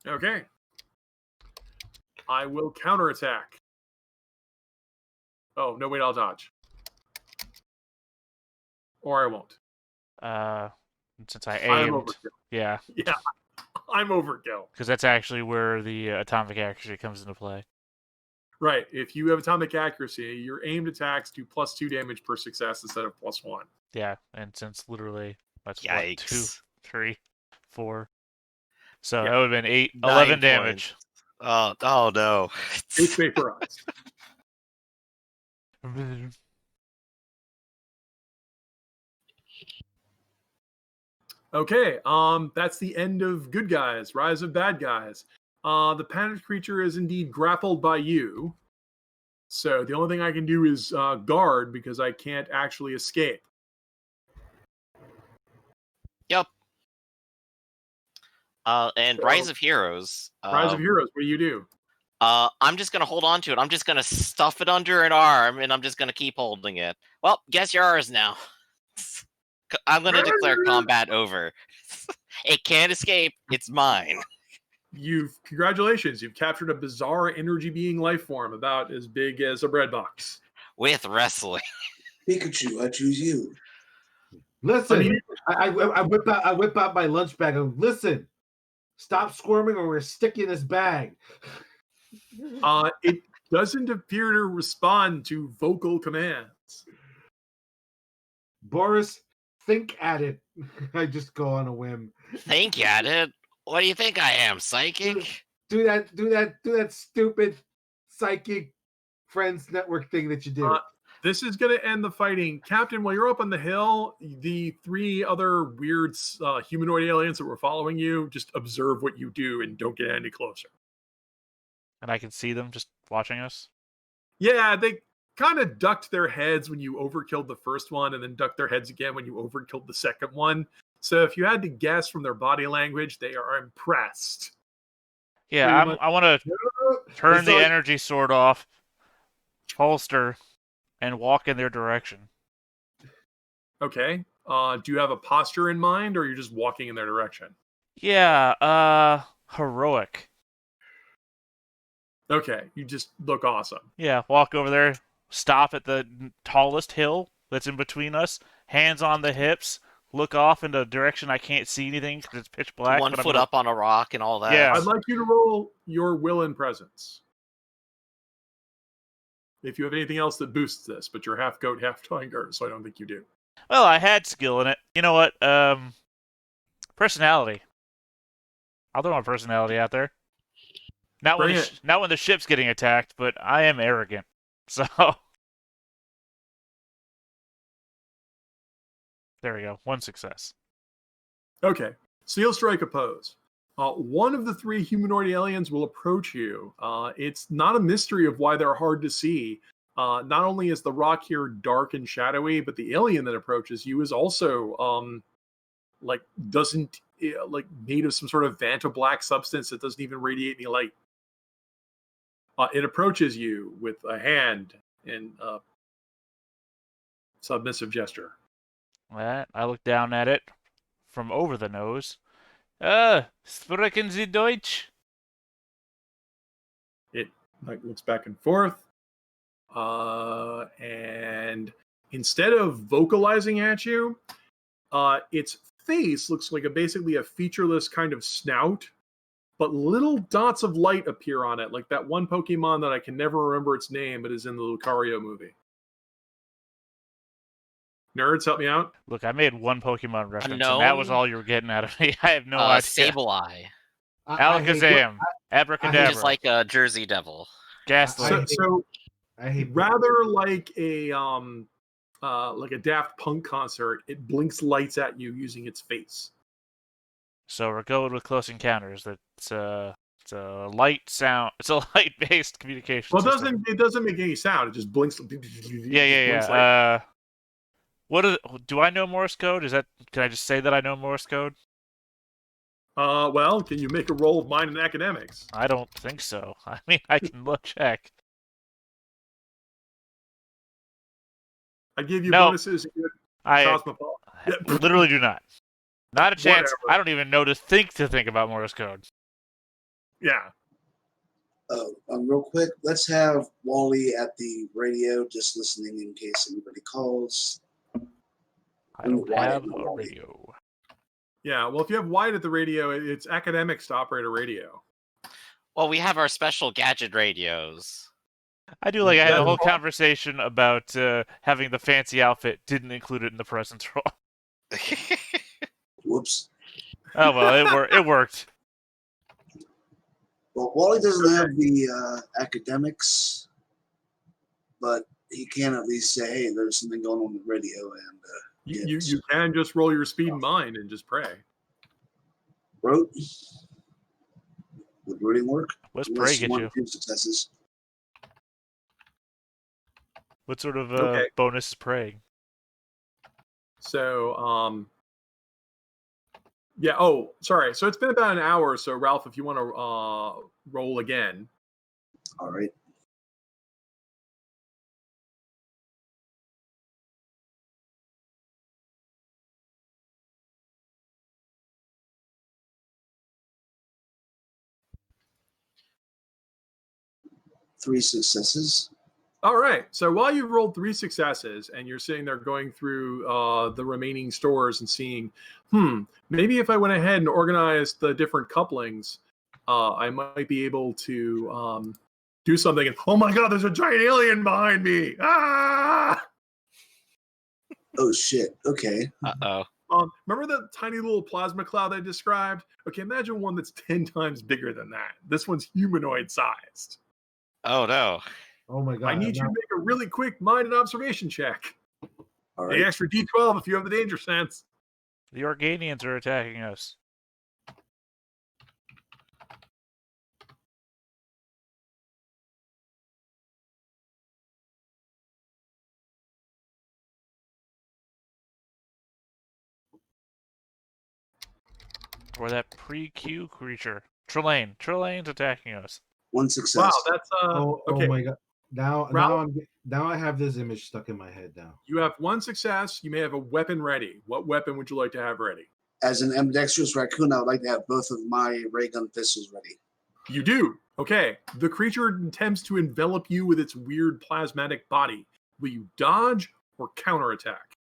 Okay. I will counterattack. Oh, no, wait, I'll dodge. Or I won't. Since I I'm aimed. overkill. Yeah. Yeah, I'm overkill. Because that's actually where the atomic accuracy comes into play. Right. If you have atomic accuracy, your aimed attacks do +2 damage per success instead of +1. Yeah, and since literally that's what, Yikes. 2, 3, 4. So Yeah. that would have been 8, 9 11 damage. Oh no. It's vaporized. Okay, that's the end of good guys, rise of bad guys. The panicked creature is indeed grappled by you. So the only thing I can do is guard because I can't actually escape. Yep. And So- Rise of Heroes. Rise of Heroes, what do you do? I'm just gonna hold on to it. I'm just gonna stuff it under an arm, and I'm just gonna keep holding it. Well, guess yours now. I'm gonna declare combat over. It can't escape. It's mine. Congratulations, you've captured a bizarre energy being life form about as big as a bread box. With wrestling. Pikachu, I choose you. Listen, I whip out my lunch bag and listen. Stop squirming, or we're sticking this bag. It doesn't appear to respond to vocal commands. Boris, think at it. I just go on a whim. Think at it. What do you think I am, psychic? Do that stupid psychic friends network thing that you do. This is going to end the fighting. Captain, while you're up on the hill, the 3 other weird humanoid aliens that were following you, just observe what you do and don't get any closer. And I can see them just watching us? Yeah, they kind of ducked their heads when you overkilled the first one, and then ducked their heads again when you overkilled the second one. So if you had to guess from their body language, they are impressed. Yeah, I want to turn the energy sword off, holster, and walk in their direction. Okay. Do you have a posture in mind, or you're just walking in their direction? Yeah, heroic. Okay, you just look awesome. Yeah, walk over there, stop at the tallest hill that's in between us, hands on the hips, look off in the direction I can't see anything because it's pitch black. 1 foot up on a rock and all that. Yeah. I'd like you to roll your will and presence. If you have anything else that boosts this, but you're half goat, half tiger, so I don't think you do. Well, I had skill in it. You know what? Personality. I'll throw my personality out there. Not when the ship's getting attacked, but I am arrogant. So there we go. 1 success. Okay. So you'll strike a pose. One of the 3 humanoid aliens will approach you. It's not a mystery of why they're hard to see. Not only is the rock here dark and shadowy, but the alien that approaches you is also made of some sort of Vanta black substance that doesn't even radiate any light. It approaches you with a hand and a submissive gesture. I look down at it from over the nose. Sprechen Sie Deutsch? It looks back and forth. And instead of vocalizing at you, its face looks like basically a featureless kind of snout, but little dots of light appear on it, like that one Pokemon that I can never remember its name, but is in the Lucario movie. Nerds, help me out. Look, I made one Pokemon reference, and that was all you were getting out of me. I have no idea. Sableye. Alakazam. Abracadabra. Just like a Jersey Devil. Ghastly. So rather like a Daft Punk concert, it blinks lights at you using its face. So we're going with Close Encounters. It's a light sound. It's a light-based communication system. It doesn't make any sound. It just blinks. Yeah. Do I know Morse code? Can I just say that I know Morse code? Well, can you make a roll of mine in academics? I don't think so. I mean, I can check. I give you bonuses. I literally do not. Not a chance. Whatever. I don't even know to think about Morse code. Yeah. Real quick, let's have Wally at the radio, just listening in case anybody calls. I don't have a radio. Yeah, well, if you have Wyatt at the radio, it's academics to operate a radio. Well, we have our special gadget radios. I do like I had a whole conversation about having the fancy outfit, didn't include it in the presence roll. Whoops. Oh, well, it worked. Well, Wally doesn't have the academics, but he can at least say, hey, there's something going on the radio. And you can just roll your speed in mind and just pray. Rote? Would rooting work? What's pray get you? 2 successes. What sort of bonus is praying? So, yeah. Oh, sorry. So it's been about an hour. So, Ralph, if you want to roll again. All right. Three successes. All right. So while you've rolled 3 successes and you're sitting there going through the remaining stores and seeing, maybe if I went ahead and organized the different couplings, I might be able to do something. And, oh my God, there's a giant alien behind me. Ah! Oh, shit. Okay. Uh-oh. Remember that tiny little plasma cloud I described? Okay, imagine one that's 10 times bigger than that. This one's humanoid sized. Oh, no. Oh my God. I need you to make a really quick mind and observation check. All right. The extra D12 if you have the danger sense. The Organians are attacking us. Or that pre-Q creature. Trelane. Trelane's attacking us. 1 success. Wow, that's okay. Oh my god! Now Ralph? now I have this image stuck in my head now. You have 1 success. You may have a weapon ready. What weapon would you like to have ready? As an ambidextrous raccoon, I would like to have both of my ray gun pistols ready. You do. Okay. The creature attempts to envelop you with its weird plasmatic body. Will you dodge or counterattack?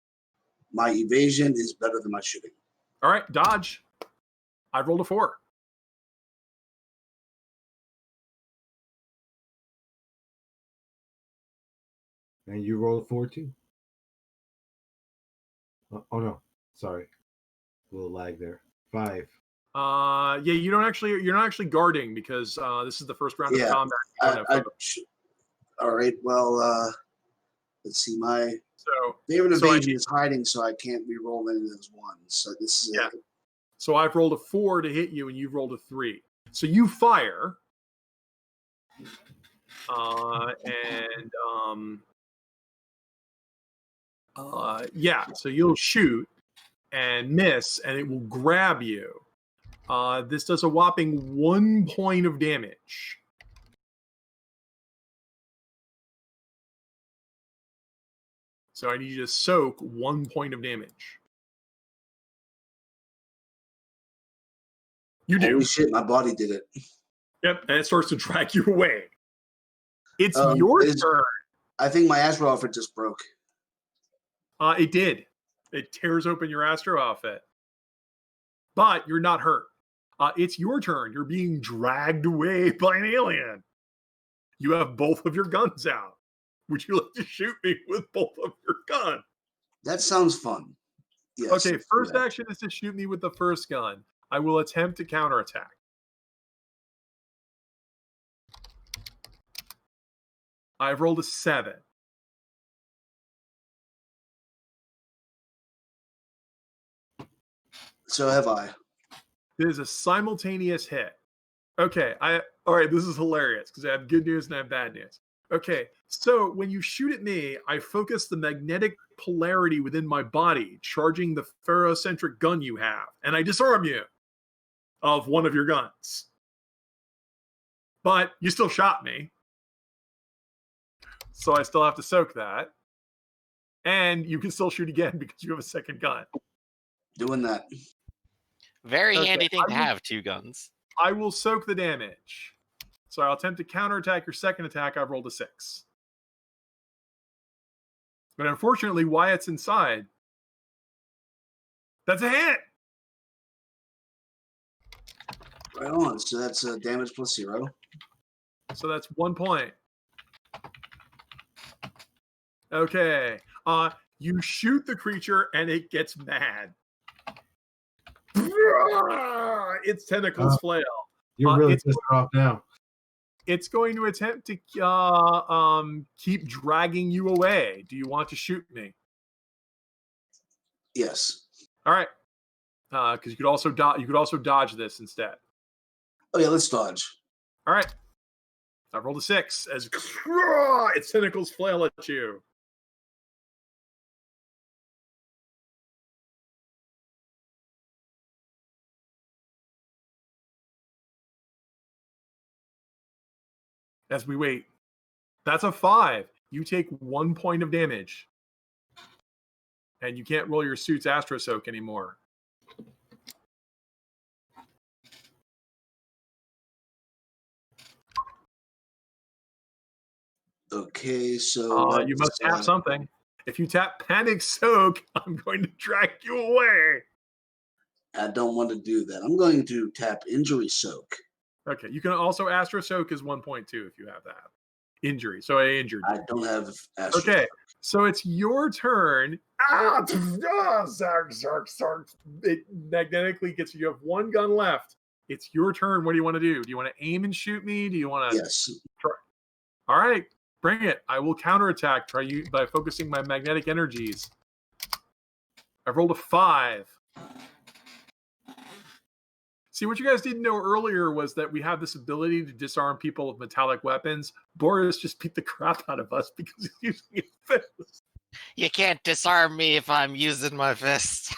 My evasion is better than my shooting. All right, dodge. I've rolled a 4. And you roll a 4 too. Oh no, sorry, a little lag there. 5. Yeah, you're not actually guarding because this is the first round of combat. All right. Well, let's see. My So favorite evasion is hiding, so I can't re-roll any of those ones. So this is So I've rolled a 4 to hit you, and you've rolled a 3. So you fire, so you'll shoot and miss, and it will grab you. This does a whopping 1 point of damage. So I need you to soak 1 point of damage. You do. Holy shit, my body did it. Yep, and it starts to drag you away. It's your turn. I think my Astro outfit just broke. It did. It tears open your Astro outfit. But you're not hurt. It's your turn. You're being dragged away by an alien. You have both of your guns out. Would you like to shoot me with both of your guns? That sounds fun. Yes. Okay, first action is to shoot me with the first gun. I will attempt to counterattack. I've rolled a 7. So have I. It is a simultaneous hit. Okay, all right, this is hilarious because I have good news and I have bad news. Okay, so when you shoot at me, I focus the magnetic polarity within my body, charging the ferrocentric gun you have, and I disarm you of one of your guns. But you still shot me. So I still have to soak that. And you can still shoot again because you have a second gun. Doing that. Very handy thing to have 2 guns. I will soak the damage. So I'll attempt to counterattack your second attack. I've rolled a 6. But unfortunately, Wyatt's inside. That's a hit. Right on. So that's damage plus 0. So that's 1 point. Okay. You shoot the creature and it gets mad. Its tentacles flail. You're really pissed off now. It's going to attempt to keep dragging you away. Do you want to shoot me? Yes. All right. Because you could also dodge this instead. Oh yeah, let's dodge. All right. I rolled a 6 as its tentacles flail at you. As we wait, that's a 5. You take 1 point of damage. And you can't roll your suit's Astro Soak anymore. Okay, so you must tap something. If you tap Panic Soak, I'm going to drag you away. I don't want to do that. I'm going to tap Injury Soak. Okay, you can also Astro Soak is 1.2 if you have that. Injury. So I injured you. I don't have Astro Okay, Soak. so it's your turn. It magnetically gets you. You have 1 gun left. It's your turn. What do you want to do? Do you want to aim and shoot me? Do you want to? Yes. Try? All right, bring it. I will counterattack. Try you by focusing my magnetic energies. I've rolled a 5. See, what you guys didn't know earlier was that we have this ability to disarm people with metallic weapons. Boris just beat the crap out of us because he's using his fist. You can't disarm me if I'm using my fist.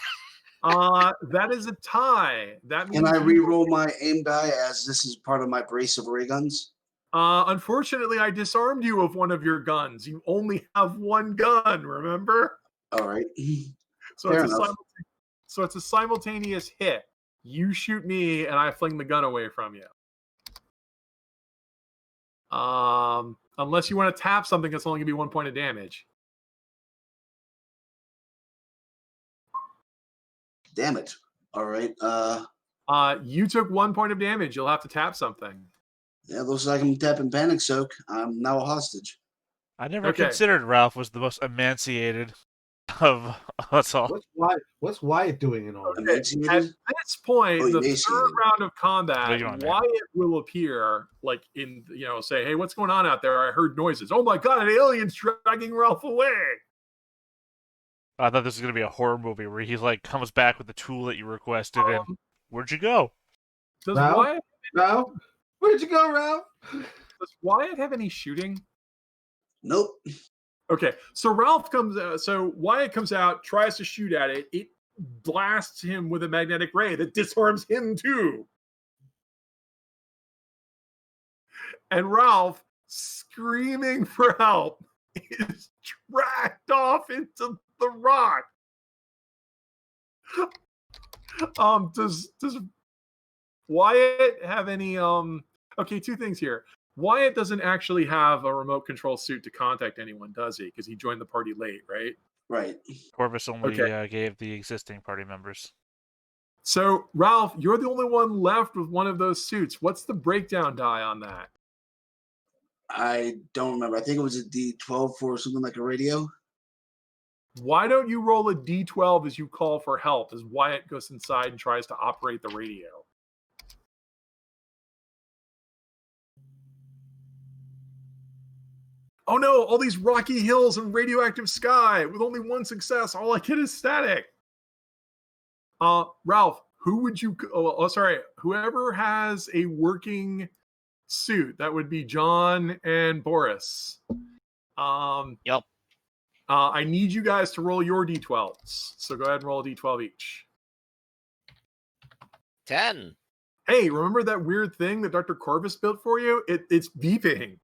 That is a tie. That means Can I re-roll my aim die as this is part of my brace of ray guns? Unfortunately, I disarmed you of one of your guns. You only have one gun, remember? All right. So Fair it's enough. a simultaneous hit. You shoot me, and I fling the gun away from you. Unless you want to tap something that's only going to be 1 point of damage. Damn it. All right. You took 1 point of damage. You'll have to tap something. Yeah, looks like I'm tapping Panic Soak. I'm now a hostage. I never Okay. considered Ralph was the most emancipated of us all. What's Wyatt doing in all Okay. this? At Emaciated? this point, Oh, the emaciated. third round of combat, What are you on there? Wyatt will appear, like in say, "Hey, what's going on out there? I heard noises. Oh my god, an alien's dragging Ralph away." I thought this was gonna be a horror movie where he like comes back with the tool that you requested and where'd you go? Does Ralph? Where'd you go, Ralph? Does Wyatt have any shooting? Nope. Okay, so Ralph comes. So Wyatt comes out, tries to shoot at it. It blasts him with a magnetic ray that disarms him too. And Ralph, screaming for help, is dragged off into the rock. Does Wyatt have any okay, two things here. Wyatt doesn't actually have a remote control suit to contact anyone, does he? Because he joined the party late, right? Right. Corvus only Okay. gave the existing party members. So, Ralph, you're the only one left with one of those suits. What's the breakdown die on that? I don't remember. I think it was a D12 for something like a radio. Why don't you roll a D12 as you call for help as Wyatt goes inside and tries to operate the radio? Oh no, all these rocky hills and radioactive sky. With only one success, all I get is static. Ralph, who would you... sorry. Whoever has a working suit, that would be John and Boris. Yep. I need you guys to roll your D12s. So go ahead and roll a D12 each. 10. Hey, remember that weird thing that Dr. Corvus built for you? It's beeping.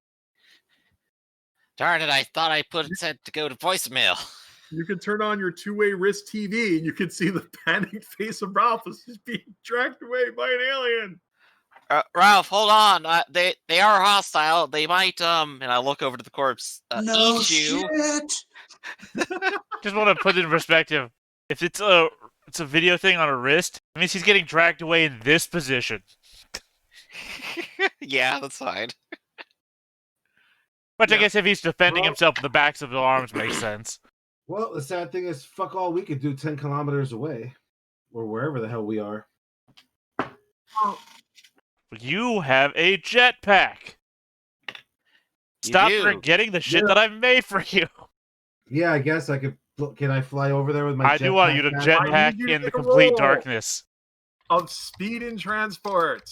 Darn it, I thought I put it set to go to voicemail. You can turn on your two-way wrist TV and you can see the panicked face of Ralph as he's being dragged away by an alien. Ralph, hold on. They are hostile. They might and I look over to the corpse. No Eat you. shit. Just want to put it in perspective. If it's a video thing on a wrist, it means he's getting dragged away in this position. Yeah, that's fine. But I Yeah. guess if he's defending himself with the backs of the arms, makes sense. Well, the sad thing is, fuck all we could do 10 kilometers away, or wherever the hell we are. You have a jetpack. Stop do. forgetting the shit Yeah. that I've made for you. Yeah, I guess I could. Can I fly over there with my? I do want you to jetpack? jetpack you to in the make a complete roll. darkness. Of speed and transport.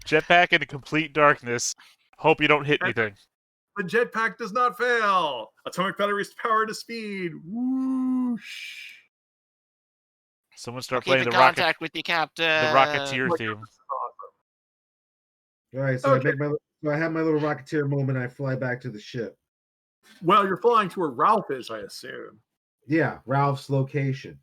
Jetpack in the complete darkness. Hope you don't hit anything. The jetpack does not fail. Atomic batteries power to speed. Whoosh. Someone start Keep playing in the rocket, contact with you, Captain. the Rocketeer Like, theme. this is awesome. All right, so Okay. I have my little Rocketeer moment. I fly back to the ship. Well, you're flying to where Ralph is, I assume. Yeah, Ralph's location.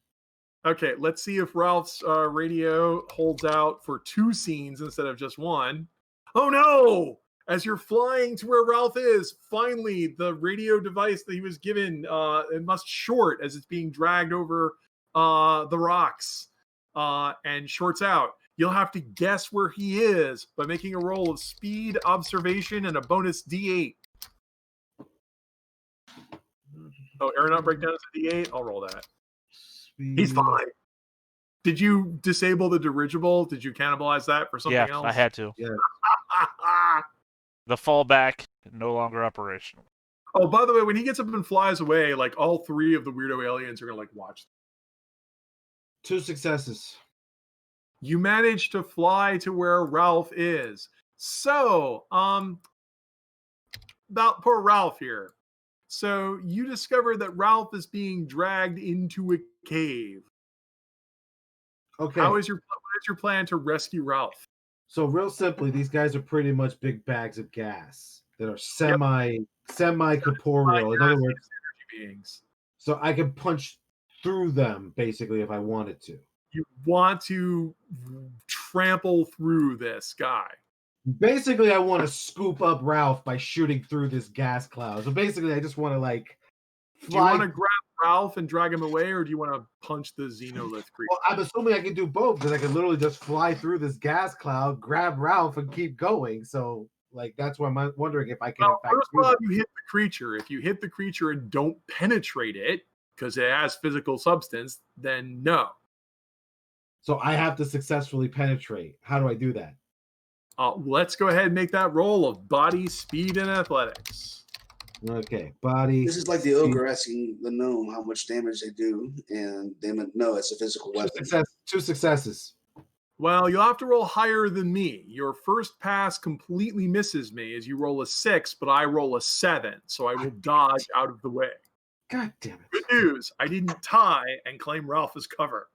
Okay, let's see if Ralph's radio holds out for 2 scenes instead of just 1. Oh no! As you're flying to where Ralph is, finally the radio device that he was given it must short as it's being dragged over the rocks and shorts out. You'll have to guess where he is by making a roll of speed, observation, and a bonus D8. Oh, aeronaut breakdown is a D8. I'll roll that. He's fine. Did you disable the dirigible? Did you cannibalize that for something Yeah, else? I had to. Yeah. The fallback, no longer operational. Oh, by the way, when he gets up and flies away, like all 3 of the weirdo aliens are gonna like watch. 2 successes. You managed to fly to where Ralph is. So, about poor Ralph here. So you discover that Ralph is being dragged into a cave. Okay. What is your plan to rescue Ralph? So real simply, these guys are pretty much big bags of gas that are semi-corporeal. In other words, energy beings. So I can punch through them basically if I wanted to. You want to trample through this guy. Basically, I want to scoop up Ralph by shooting through this gas cloud. So basically, I just want to like fly. Do you want to grab Ralph and drag him away, or do you want to punch the xenolith creature? Well, I'm assuming I can do both because I can literally just fly through this gas cloud, grab Ralph, and keep going. So, like, that's why I'm wondering if I can. Well, first of all, you hit the creature. If you hit the creature and don't penetrate it because it has physical substance, then no. So I have to successfully penetrate. How do I do that? Let's go ahead and make that roll of body, speed, and athletics. Okay, body. This is like the ogre asking the gnome how much damage they do, and they know it's a physical weapon. Two successes. Well, you'll have to roll higher than me. Your first pass completely misses me as you roll a 6, but I roll a 7, so I will dodge out of the way. God damn it. Good news, I didn't tie and claim Ralph as cover.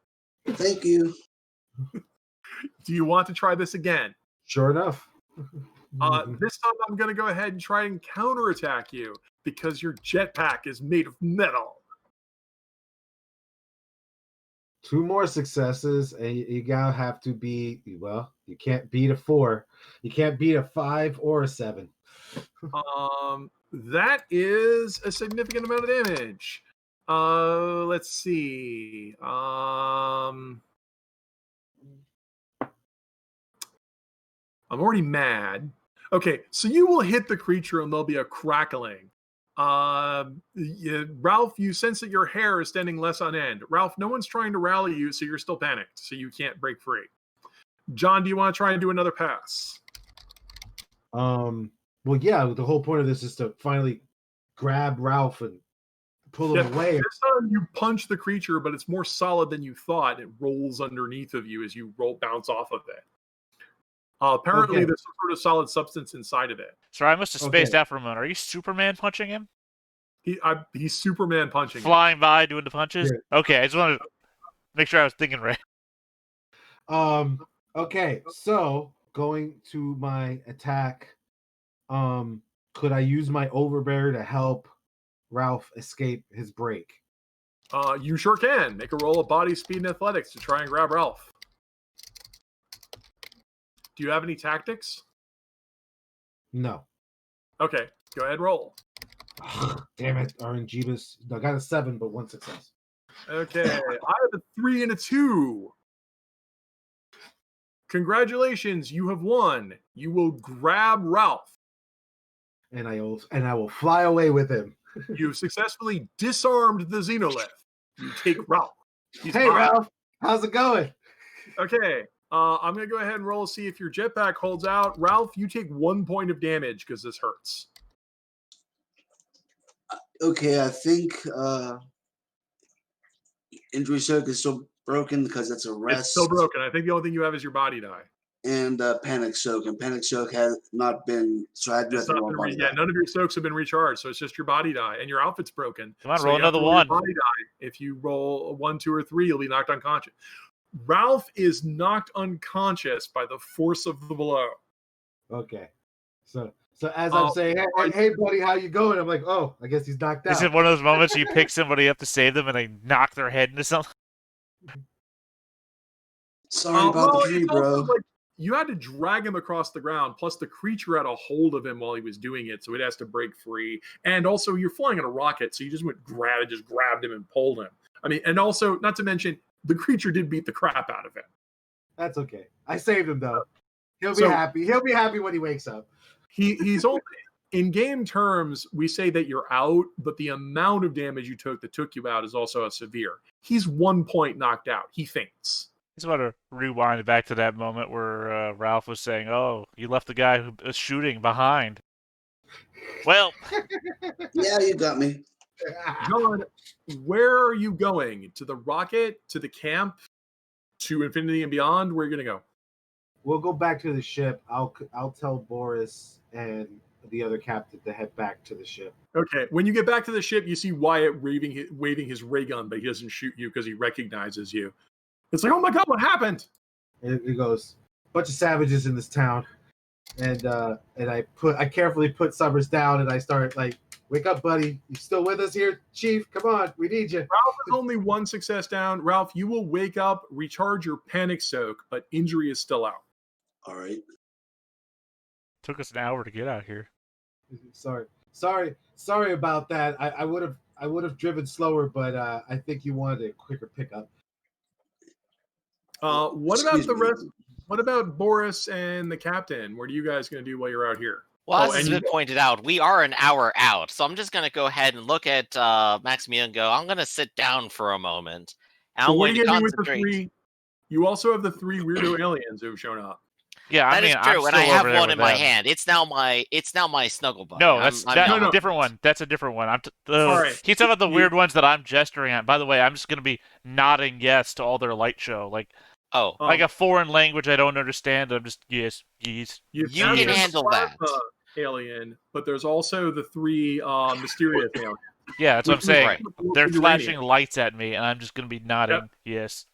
Thank you. Do you want to try this again? Sure enough. This time I'm going to go ahead and try and counterattack you because your jetpack is made of metal. 2 more successes, and you gotta have to beat. Well, you can't beat a 4. You can't beat a 5 or a 7. That is a significant amount of damage. Let's see. I'm already mad. Okay, so you will hit the creature and there'll be a crackling. Ralph, you sense that your hair is standing less on end. Ralph, no one's trying to rally you, so you're still panicked, so you can't break free. John, do you want to try and do another pass? Well, yeah, the whole point of this is to finally grab Ralph and pull him away. This time you punch the creature, but it's more solid than you thought. It rolls underneath of you as you bounce off of it. Apparently, there's some sort of solid substance inside of it. Sorry, I must have spaced out for a moment. Are you Superman punching him? He's Superman punching him. Flying by, doing the punches? Yeah. Okay, I just wanted to make sure I was thinking right. Okay, so going to my attack, could I use my overbear to help Ralph escape his break? You sure can. Make a roll of body, speed, and athletics to try and grab Ralph. Do you have any tactics? No. Okay, go ahead, roll. Damn it, RNGeebus. I got a 7, but 1 success. Okay, I have a 3 and a 2. Congratulations, you have won. You will grab Ralph. And I will fly away with him. You've successfully disarmed the xenolith. You take Ralph. Hey, Ralph, how's it going? Okay. I'm going to go ahead and roll to see if your jetpack holds out. Ralph, you take 1 point of damage because this hurts. Okay, I think injury soak is still broken because that's a rest. It's still broken. I think the only thing you have is your body die. And panic soak. And panic soak has not been, so I do have to roll body die. None of your soaks have been recharged, so it's just your body die. And your outfit's broken. Come on, roll another one. Body die. If you roll a 1, 2, or 3, you'll be knocked unconscious. Ralph is knocked unconscious by the force of the blow. Okay. So as I'm saying, hey, buddy, how you going? I'm like, oh, I guess he's knocked out. Is it one of those moments you pick somebody up to save them and they knock their head into something? Sorry about the tree, bro. Like, you had to drag him across the ground, plus the creature had a hold of him while he was doing it, so it has to break free. And also, you're flying in a rocket, so you just grabbed him and pulled him. I mean, and also, not to mention, the creature did beat the crap out of him. That's okay. I saved him though. He'll be happy. He'll be happy when he wakes up. He's only in game terms, we say that you're out, but the amount of damage you took that took you out is also severe. He's 1 point knocked out. He faints. I just want to rewind back to that moment where Ralph was saying, "Oh, you left the guy who was shooting behind." Well, yeah, you got me. John, where are you going? To the rocket? To the camp? To infinity and beyond? Where are you going to go? We'll go back to the ship. I'll tell Boris and the other captain to head back to the ship. Okay. When you get back to the ship, you see Wyatt waving his ray gun, but he doesn't shoot you because he recognizes you. It's like, oh my god, what happened? And it goes, bunch of savages in this town, and I carefully put Summers down, and I start like, wake up, buddy. You still with us here, Chief? Come on, we need you. Ralph is only one success down. Ralph, you will wake up, recharge your panic soak, but injury is still out. All right. Took us an hour to get out here. Sorry about that. I would have driven slower, but I think you wanted a quicker pickup. What about the rest? What about Boris and the captain? What are you guys going to do while you're out here? Well, as has been pointed out, we are an hour out, so I'm just going to go ahead and look at Maximilian and go, I'm going to sit down for a moment. And I'm going to concentrate. You also have the 3 weirdo aliens who have shown up. Yeah, that is true, and I have one in my hand. It's now my snuggle buddy. No, that's a different one. That's a different one. All right. He's talking about the weird ones that I'm gesturing at. By the way, I'm just going to be nodding yes to all their light show. Like a foreign language I don't understand. I'm just yes. You can handle that. Alien, but there's also the 3 mysterious aliens. Yeah, that's what I'm saying. Right. They're flashing lights at me, and I'm just going to be nodding yes.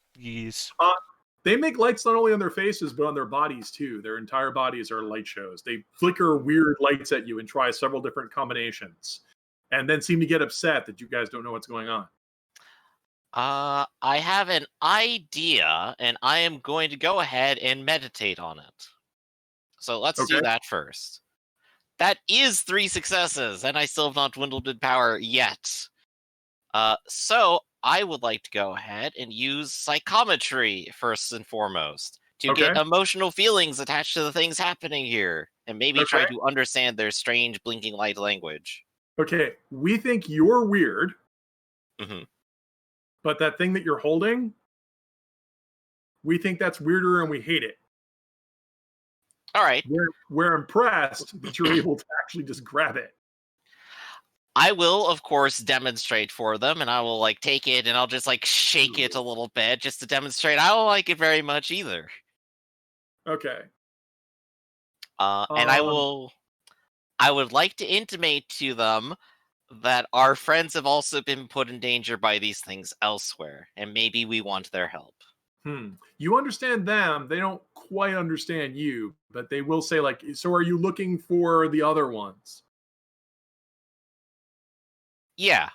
They make lights not only on their faces, but on their bodies, too. Their entire bodies are light shows. They flicker weird lights at you and try several different combinations, and then seem to get upset that you guys don't know what's going on. I have an idea, and I am going to go ahead and meditate on it. So let's do that first. That is 3 successes, and I still have not dwindled in power yet. So I would like to go ahead and use psychometry first and foremost to get emotional feelings attached to the things happening here, and maybe try to understand their strange blinking light language. Okay, we think you're weird, but that thing that you're holding, we think that's weirder and we hate it. All right. We're impressed that you're able to actually just grab it. I will, of course, demonstrate for them, and I will take it and I'll just shake it a little bit just to demonstrate I don't like it very much either. Okay. And I would like to intimate to them that our friends have also been put in danger by these things elsewhere, and maybe we want their help. You understand them. They don't quite understand you, but they will say, so are you looking for the other ones? Yeah.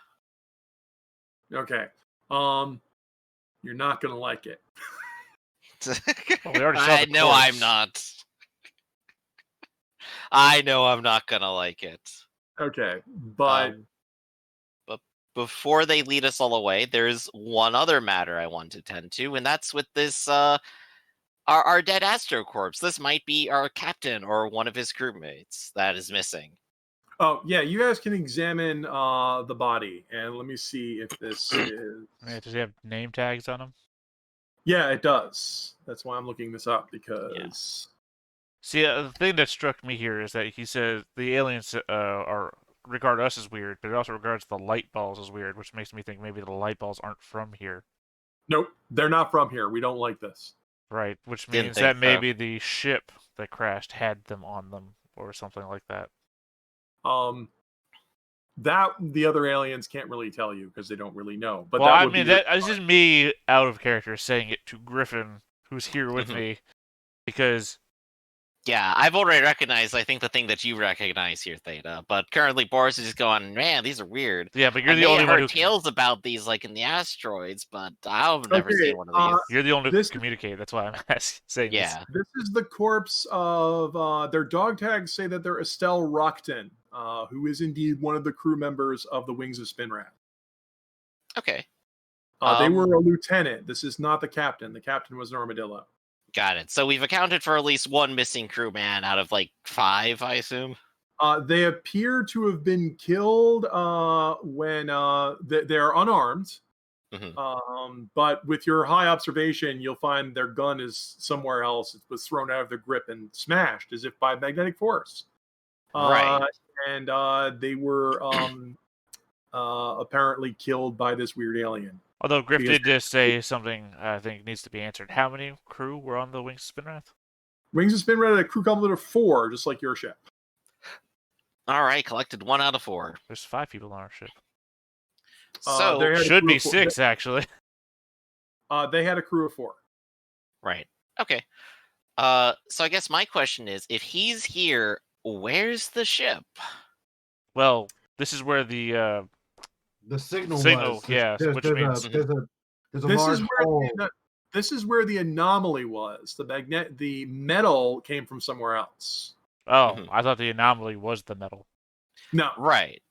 Okay. You're not going to like it. I know I'm not. I know I'm not going to like it. Okay, but before they lead us all away, there's one other matter I want to tend to, and that's with this our dead Astro Corpse. This might be our captain or one of his crewmates that is missing. Oh yeah, you guys can examine the body, and let me see if this is. Does he have name tags on him? Yeah, it does. That's why I'm looking this up because. Yeah. See, the thing that struck me here is that he says the aliens regard us as weird, but it also regards the light balls as weird, which makes me think maybe the light balls aren't from here. Nope, they're not from here. We don't like this. Right, which means that maybe the ship that crashed had them on them or something like that. That the other aliens can't really tell you because they don't really know. But well, this is me out of character saying it to Griffin, who's here with me, because. Yeah, I've already recognized, I think, the thing that you recognize here, Theta. But currently, Boris is just going, man, these are weird. Yeah, but you're the only one who tales about these, in the asteroids, but I've never seen one of these. You're the only one who can communicate. That's why I'm saying this. This is the corpse of their dog tags say that they're Estelle Rockton, who is indeed one of the crew members of the Wings of Spinrad. Okay. They were a lieutenant. This is not the captain. The captain was an armadillo. Got it. So we've accounted for at least one missing crewman out of 5, I assume. They appear to have been killed when they're unarmed. But with your high observation, you'll find their gun is somewhere else. It was thrown out of their grip and smashed as if by magnetic force. Right. And they were apparently killed by this weird alien. Although Griff did just say something I think needs to be answered. How many crew were on the Wings of Spinrad? Wings of Spinrad had a crew complement of 4, just like your ship. All right, collected 1 out of 4. There's 5 people on our ship. So there should be 6 actually. They had a crew of 4. Right. Okay. So I guess my question is, if he's here, where's the ship? Well, this is where the signal was. yeah, There's, which there's means a there's a there's a This large is where hole. this is where the anomaly was. The metal came from somewhere else. oh, Mhm. I thought the anomaly was the metal. No, Right.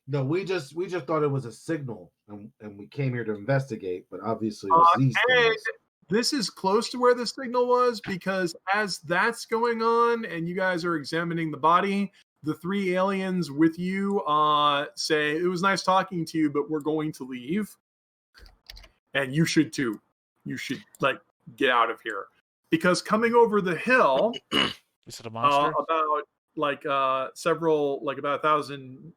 No, we just thought it was a signal, and we came here to investigate. But obviously, it was these and things. this is close to where the signal was, because as that's going on and you guys are examining the body, the 3 aliens with you say, it was nice talking to you, but we're going to leave. And you should too. You should get out of here. Because coming over the hill, Is it a monster? about about 1,000,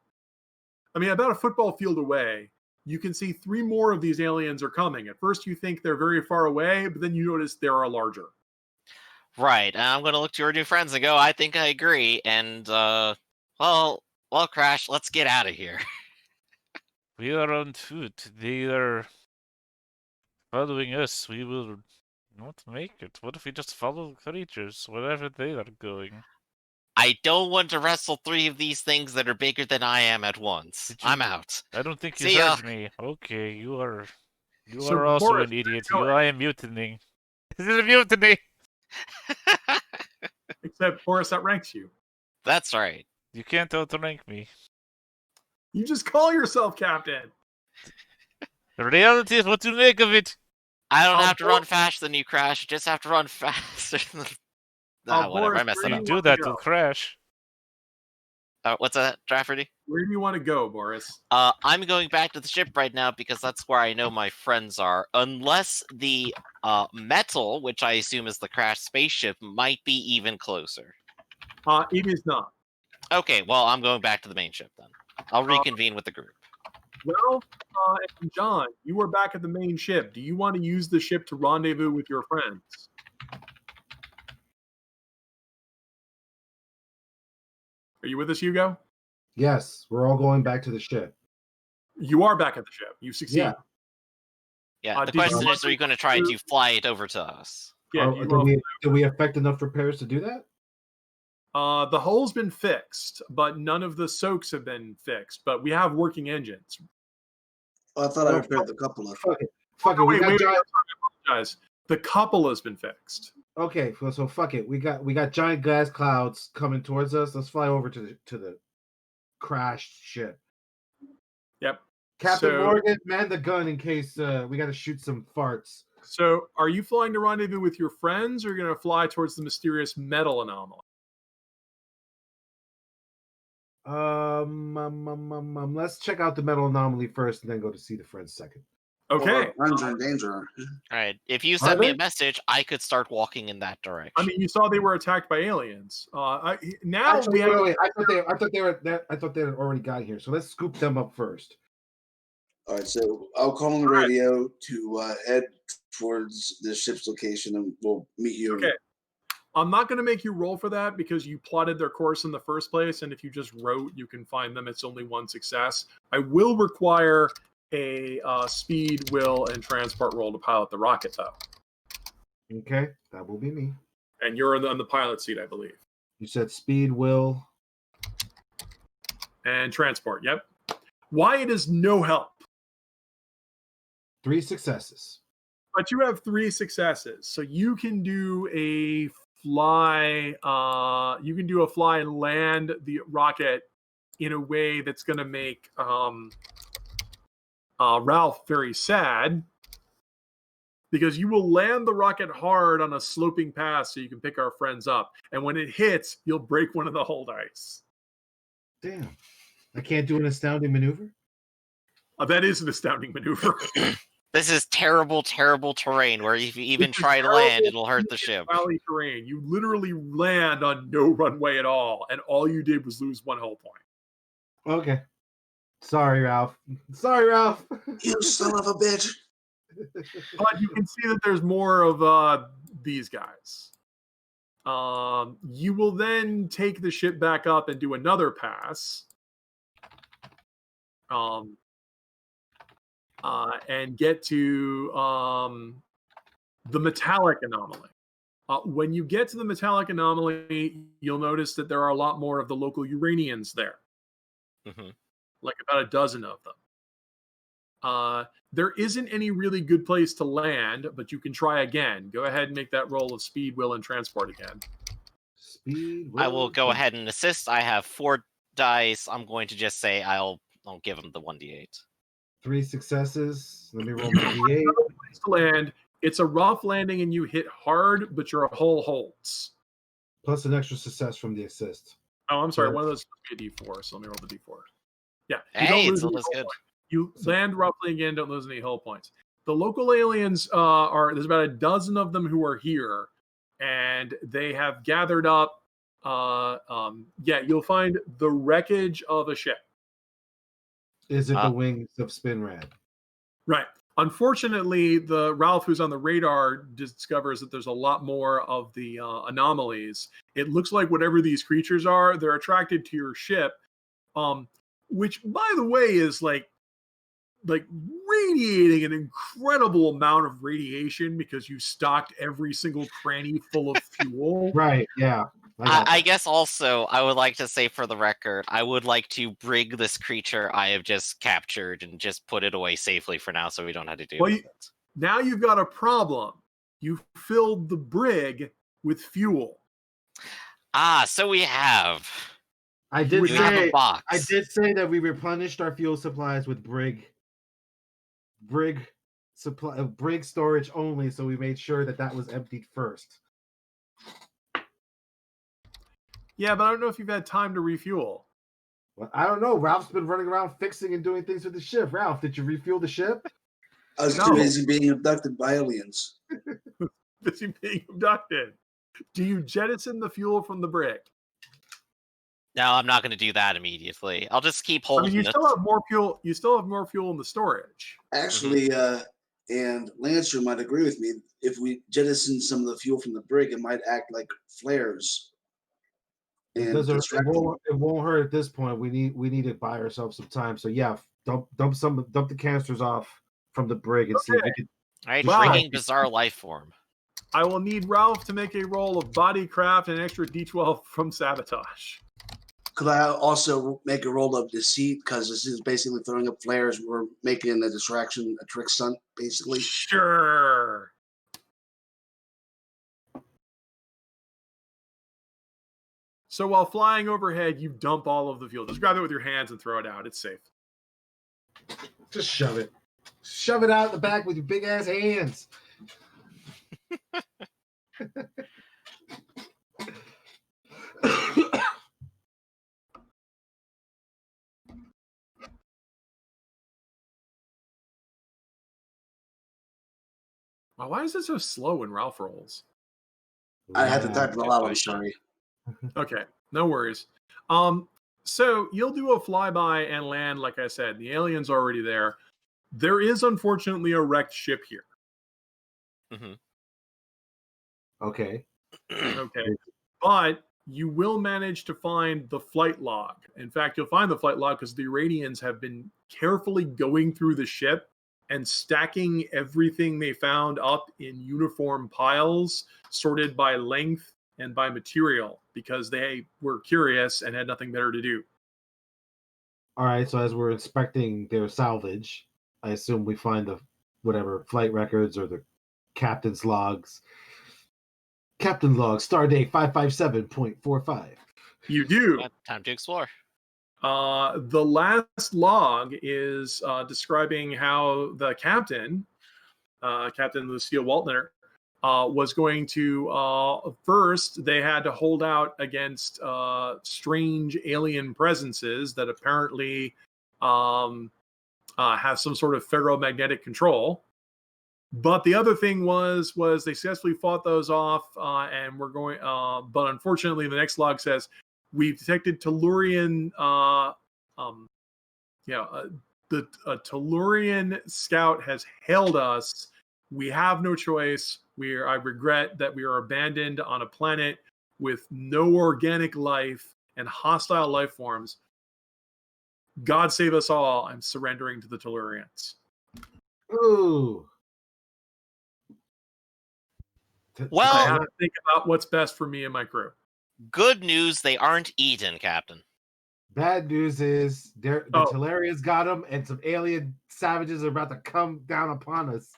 about a football field away, you can see 3 more of these aliens are coming. At first you think they're very far away, but then you notice they are larger. Right. And I'm gonna look to your new friends and go, I think I agree. And well, Crash, let's get out of here. We are on foot. They are following us. We will not make it. What if we just follow creatures wherever they are going? I don't want to wrestle 3 of these things that are bigger than I am at once. I'm out. I don't think you See ya. heard me. Okay, you are So, also Boris, an idiot. where are you I am mutinying. This is a mutiny. Except Boris outranks you. That's right. You can't outrank me. You just call yourself captain. The reality is what you make of it. I don't have to run faster than you, Crash. I just have to run faster than whatever. Boris, I messed where that do up. you Do that to crash. What's that, Drafferty? Where do you want to go, Boris? I'm going back to the ship right now because that's where I know my friends are. Unless the metal, which I assume is the crashed spaceship, might be even closer. It is not. Okay, well, I'm going back to the main ship then. I'll reconvene with the group. Well, and John, you are back at the main ship. Do you want to use the ship to rendezvous with your friends? Are you with us, Hugo? Yes, we're all going back to the ship. You are back at the ship. You succeed. Yeah. Yeah, the did you question want is, are you going to try to fly it over to us? Yeah. Did we effect enough repairs to do that? The hull's been fixed, but none of the soaks have been fixed. But we have working engines. I thought I repaired the cupola. Fuck it. Fuck it. Wait, I apologize. The cupola's been fixed. Okay, so fuck it. We got giant gas clouds coming towards us. Let's fly over to the crashed ship. Yep. Captain Morgan, man the gun in case we got to shoot some farts. So, are you flying to rendezvous with your friends, or are you going to fly towards the mysterious metal anomaly? Let's check out the metal anomaly first, and then go to see the friends second. Okay. Well, our friends are in danger. All right. If you send me a message, I could start walking in that direction. I mean, you saw they were attacked by aliens. Actually, wait. I thought they had already got here. So let's scoop them up first. All right, so I'll call on the radio to head towards the ship's location, and we'll meet you. Okay. I'm not going to make you roll for that because you plotted their course in the first place, and if you just wrote, you can find them. It's only 1 success. I will require a speed, will, and transport roll to pilot the rocket, though. Okay, that will be me. And you're on the pilot seat, I believe. You said speed, will, and transport. Yep. Wyatt is no help. 3 successes. But you have 3 successes, so you can do a fly. You can do a fly and land the rocket in a way that's going to make Ralph very sad, because you will land the rocket hard on a sloping path so you can pick our friends up, and when it hits, you'll break one of the hull dice. Damn, I can't do an astounding maneuver. That is an astounding maneuver. This is terrible, terrible terrain where if you even try to land, it'll hurt the ship. Valley terrain. You literally land on no runway at all, and all you did was lose 1 hull point. Okay. Sorry, Ralph. You son of a bitch. But you can see that there's more of these guys. You will then take the ship back up and do another pass. and get to the metallic anomaly. When you get to the metallic anomaly, you'll notice that there are a lot more of the local Uranians there, like about a dozen of them. There isn't any really good place to land, but you can try again. Go ahead and make that roll of speed, will, and transport again. Speed. I will go ahead and assist. I have 4 dice. I'm going to just say I'll give him the 1d8. 3 successes. Let me roll my d8. Place to land. It's a rough landing and you hit hard, but your hull holds. Plus an extra success from the assist. Oh, I'm sorry. One of those is a D4, so let me roll the D4. Yeah. Hey, it's almost good. You land roughly again, don't lose any hull points. The local aliens there's about a dozen of them who are here, and they have gathered up. You'll find the wreckage of a ship. Is it the wings of Spinrad? Right. Unfortunately, the Ralph who's on the radar discovers that there's a lot more of the anomalies. It looks like whatever these creatures are, they're attracted to your ship, which, by the way, is like radiating an incredible amount of radiation because you stocked every single cranny full of fuel. Right. Yeah. I guess also I would like to say for the record, I would like to brig this creature I have just captured and just put it away safely for now so we don't have to do it. Now you've got a problem. You filled the brig with fuel. So we have. I did a box. I did say that we replenished our fuel supplies with brig storage only, so we made sure that was emptied first. Yeah, but I don't know if you've had time to refuel. Well, I don't know. Ralph's been running around fixing and doing things with the ship. Ralph, did you refuel the ship? I was too busy being abducted by aliens. Busy being abducted. Do you jettison the fuel from the brig? No, I'm not going to do that immediately. I'll just keep holding you still have more fuel. You still have more fuel in the storage. Actually, and Lancer might agree with me. If we jettison some of the fuel from the brig, it might act like flares. It won't hurt at this point. We need to buy ourselves some time. So yeah, dump the canisters off from the brig and see if we can. All right, bringing bizarre life form. I will need Ralph to make a roll of bodycraft and an extra D12 from sabotage. Could I also make a roll of deceit, because this is basically throwing up flares? We're making a distraction, a trick stunt, basically. Sure. So while flying overhead, you dump all of the fuel. Just grab it with your hands and throw it out. It's safe. Just shove it. Shove it out the back with your big ass hands. Wow, why is it so slow when Ralph rolls? I had to type it a lot. I'm sorry. Okay, no worries. So you'll do a flyby and land, like I said. The alien's already there. There is unfortunately a wrecked ship here. Okay. Okay. But you will manage to find the flight log. In fact, you'll find the flight log because the Iranians have been carefully going through the ship and stacking everything they found up in uniform piles, sorted by length and by material, because they were curious and had nothing better to do. All right, so as we're inspecting their salvage, I assume we find the whatever flight records or the captain's logs. Captain log, stardate 557.45. You do. Time to explore. The last log is describing how the captain, Captain Lucille Waltner, was going to first they had to hold out against strange alien presences that apparently have some sort of ferromagnetic control. But the other thing was they successfully fought those off, and we're going. But unfortunately, the next log says we've detected Tellurian. The Tellurian scout has hailed us. We have no choice. I regret that we are abandoned on a planet with no organic life and hostile life forms. God save us all. I'm surrendering to the Tellurians. Ooh. Well- I have to think about what's best for me and my crew. Good news, they aren't eaten, Captain. Bad news is the Talarians got them, and some alien savages are about to come down upon us.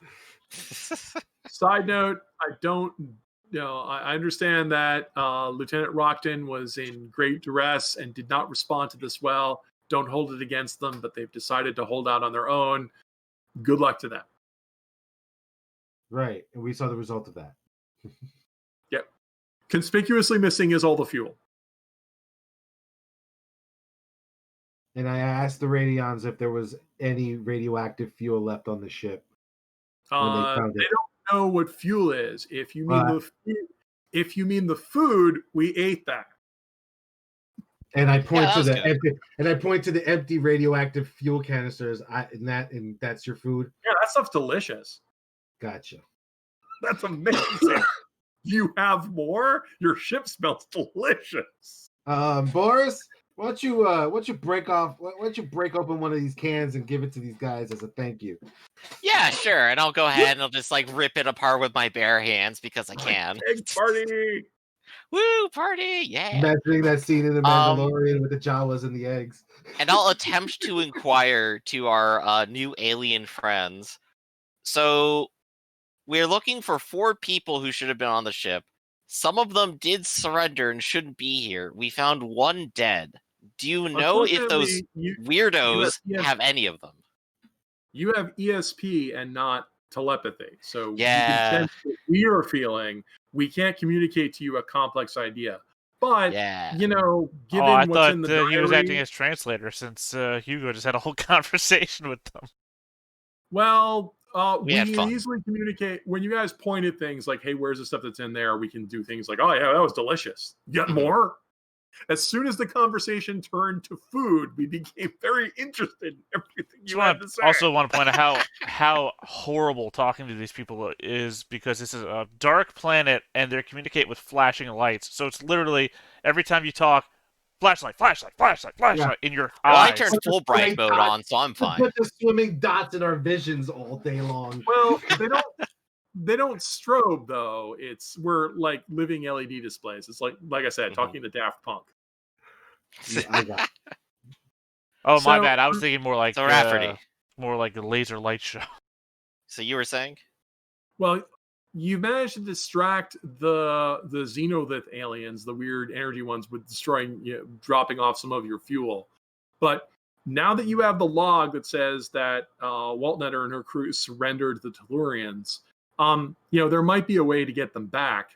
Side note, I understand that Lieutenant Rockton was in great duress and did not respond to this well. Don't hold it against them, but they've decided to hold out on their own. Good luck to them. Right, and we saw the result of that. Yep. Conspicuously missing is all the fuel. And I asked the Radions if there was any radioactive fuel left on the ship when they found They it. don't know what fuel is. If you mean the food, we ate that. And I point to that the was empty radioactive fuel canisters. And that's your food. Yeah, that stuff's delicious. Gotcha. That's amazing. You have more? Your ship smells delicious. Boris, why don't you break open one of these cans and give it to these guys as a thank you? Yeah, sure. And I'll go ahead and I'll just like rip it apart with my bare hands because I can. Egg party. Woo, party! Yeah. Imagining that scene in The Mandalorian with the Jawas and the eggs. And I'll attempt to inquire to our new alien friends. So we're looking for 4 people who should have been on the ship. Some of them did surrender and shouldn't be here. We found 1 dead. Do you know if those weirdos have any of them? You have ESP and not telepathy. So Yeah. you can sense what we are feeling. We can't communicate to you a complex idea. But, given I what's thought in the diary... he was acting as translator since Hugo just had a whole conversation with them. Well, we had can fun. easily communicate. When you guys point at things like, hey, where's the stuff that's in there? We can do things like, oh, yeah, that was delicious. You got more? As soon as the conversation turned to food, we became very interested in everything you had to say. Also want to point out how horrible talking to these people is, because this is a dark planet and they communicate with flashing lights. So it's literally every time you talk, flashlight in your eyes. Well, I turned full bright mode on, so I'm fine. Put the swimming dots in our visions all day long. Well, they don't strobe though. We're like living LED displays. It's like I said, talking to Daft Punk. Yeah, I got it. Oh, my bad. I was thinking more like Rafferty. More like a laser light show. So you were saying? Well, you managed to distract the xenolith aliens, the weird energy ones, with dropping off some of your fuel. But now that you have the log that says that Waltnetter and her crew surrendered the Tellurians, there might be a way to get them back.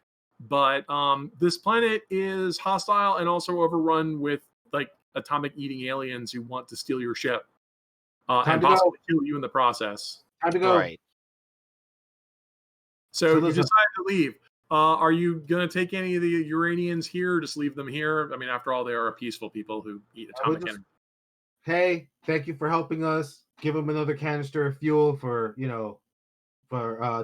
But this planet is hostile and also overrun with like atomic eating aliens who want to steal your ship and possibly kill you in the process. Time to go. Right. So you decide to leave. Are you going to take any of the Uranians here or just leave them here? I mean, after all, they are peaceful people who eat atomic energy. Hey, thank you for helping us. Give them another canister of fuel for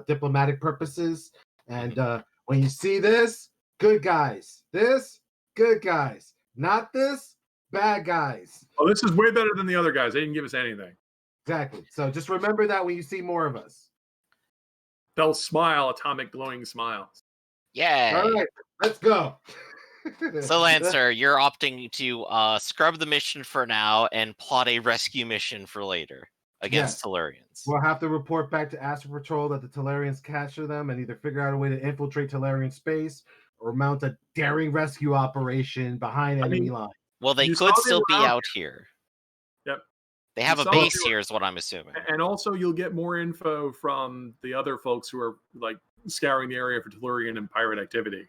diplomatic purposes. And when you see this, good guys. This, good guys. Not this, bad guys. Oh, this is way better than the other guys. They didn't give us anything. Exactly. So just remember that when you see more of us. They'll smile, atomic glowing smiles. Yeah. All right, let's go. So, Lancer, you're opting to scrub the mission for now and plot a rescue mission for later against Tellurians. We'll have to report back to Astro Patrol that the Tellurians capture them and either figure out a way to infiltrate Tellurian space or mount a daring rescue operation behind enemy lines. Well, they could still be out here. Yep. They have a base here, is what I'm assuming. And also, you'll get more info from the other folks who are like scouring the area for Tellurian and pirate activity.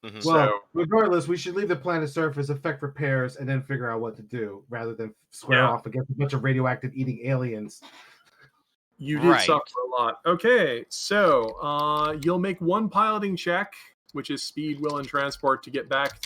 Mm-hmm. Well, regardless, we should leave the planet's surface, effect repairs, and then figure out what to do rather than square off against a bunch of radioactive eating aliens. You did suffer a lot. Okay, so you'll make 1 piloting check, which is speed, will, and transport to get back.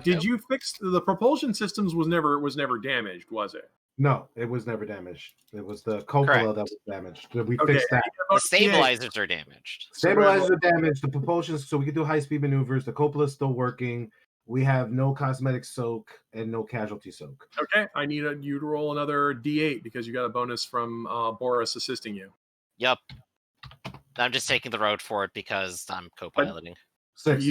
Did you fix the propulsion systems? Was never damaged, was it? No, it was never damaged. It was the cupola that was damaged. We fixed that. The stabilizers are damaged. Stabilizers are damaged. The propulsion, so we can do high-speed maneuvers. The cupola is still working. We have no cosmetic soak and no casualty soak. Okay, I need you to roll another D8 because you got a bonus from Boris assisting you. Yep. I'm just taking the road for it because I'm co-piloting. 6.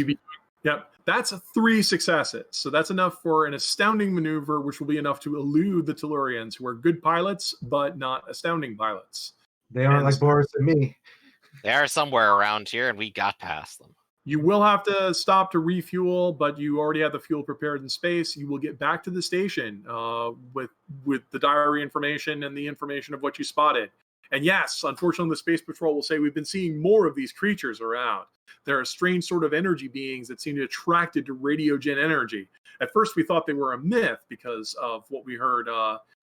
Yep, that's 3 successes. So that's enough for an astounding maneuver, which will be enough to elude the Tellurians, who are good pilots, but not astounding pilots. They aren't like Boris and me. They are somewhere around here, and we got past them. You will have to stop to refuel, but you already have the fuel prepared in space. You will get back to the station with the diary information and the information of what you spotted. And yes, unfortunately, the Space Patrol will say we've been seeing more of these creatures around. There are strange sort of energy beings that seem to be attracted to radiogen energy. At first, we thought they were a myth because of what we heard,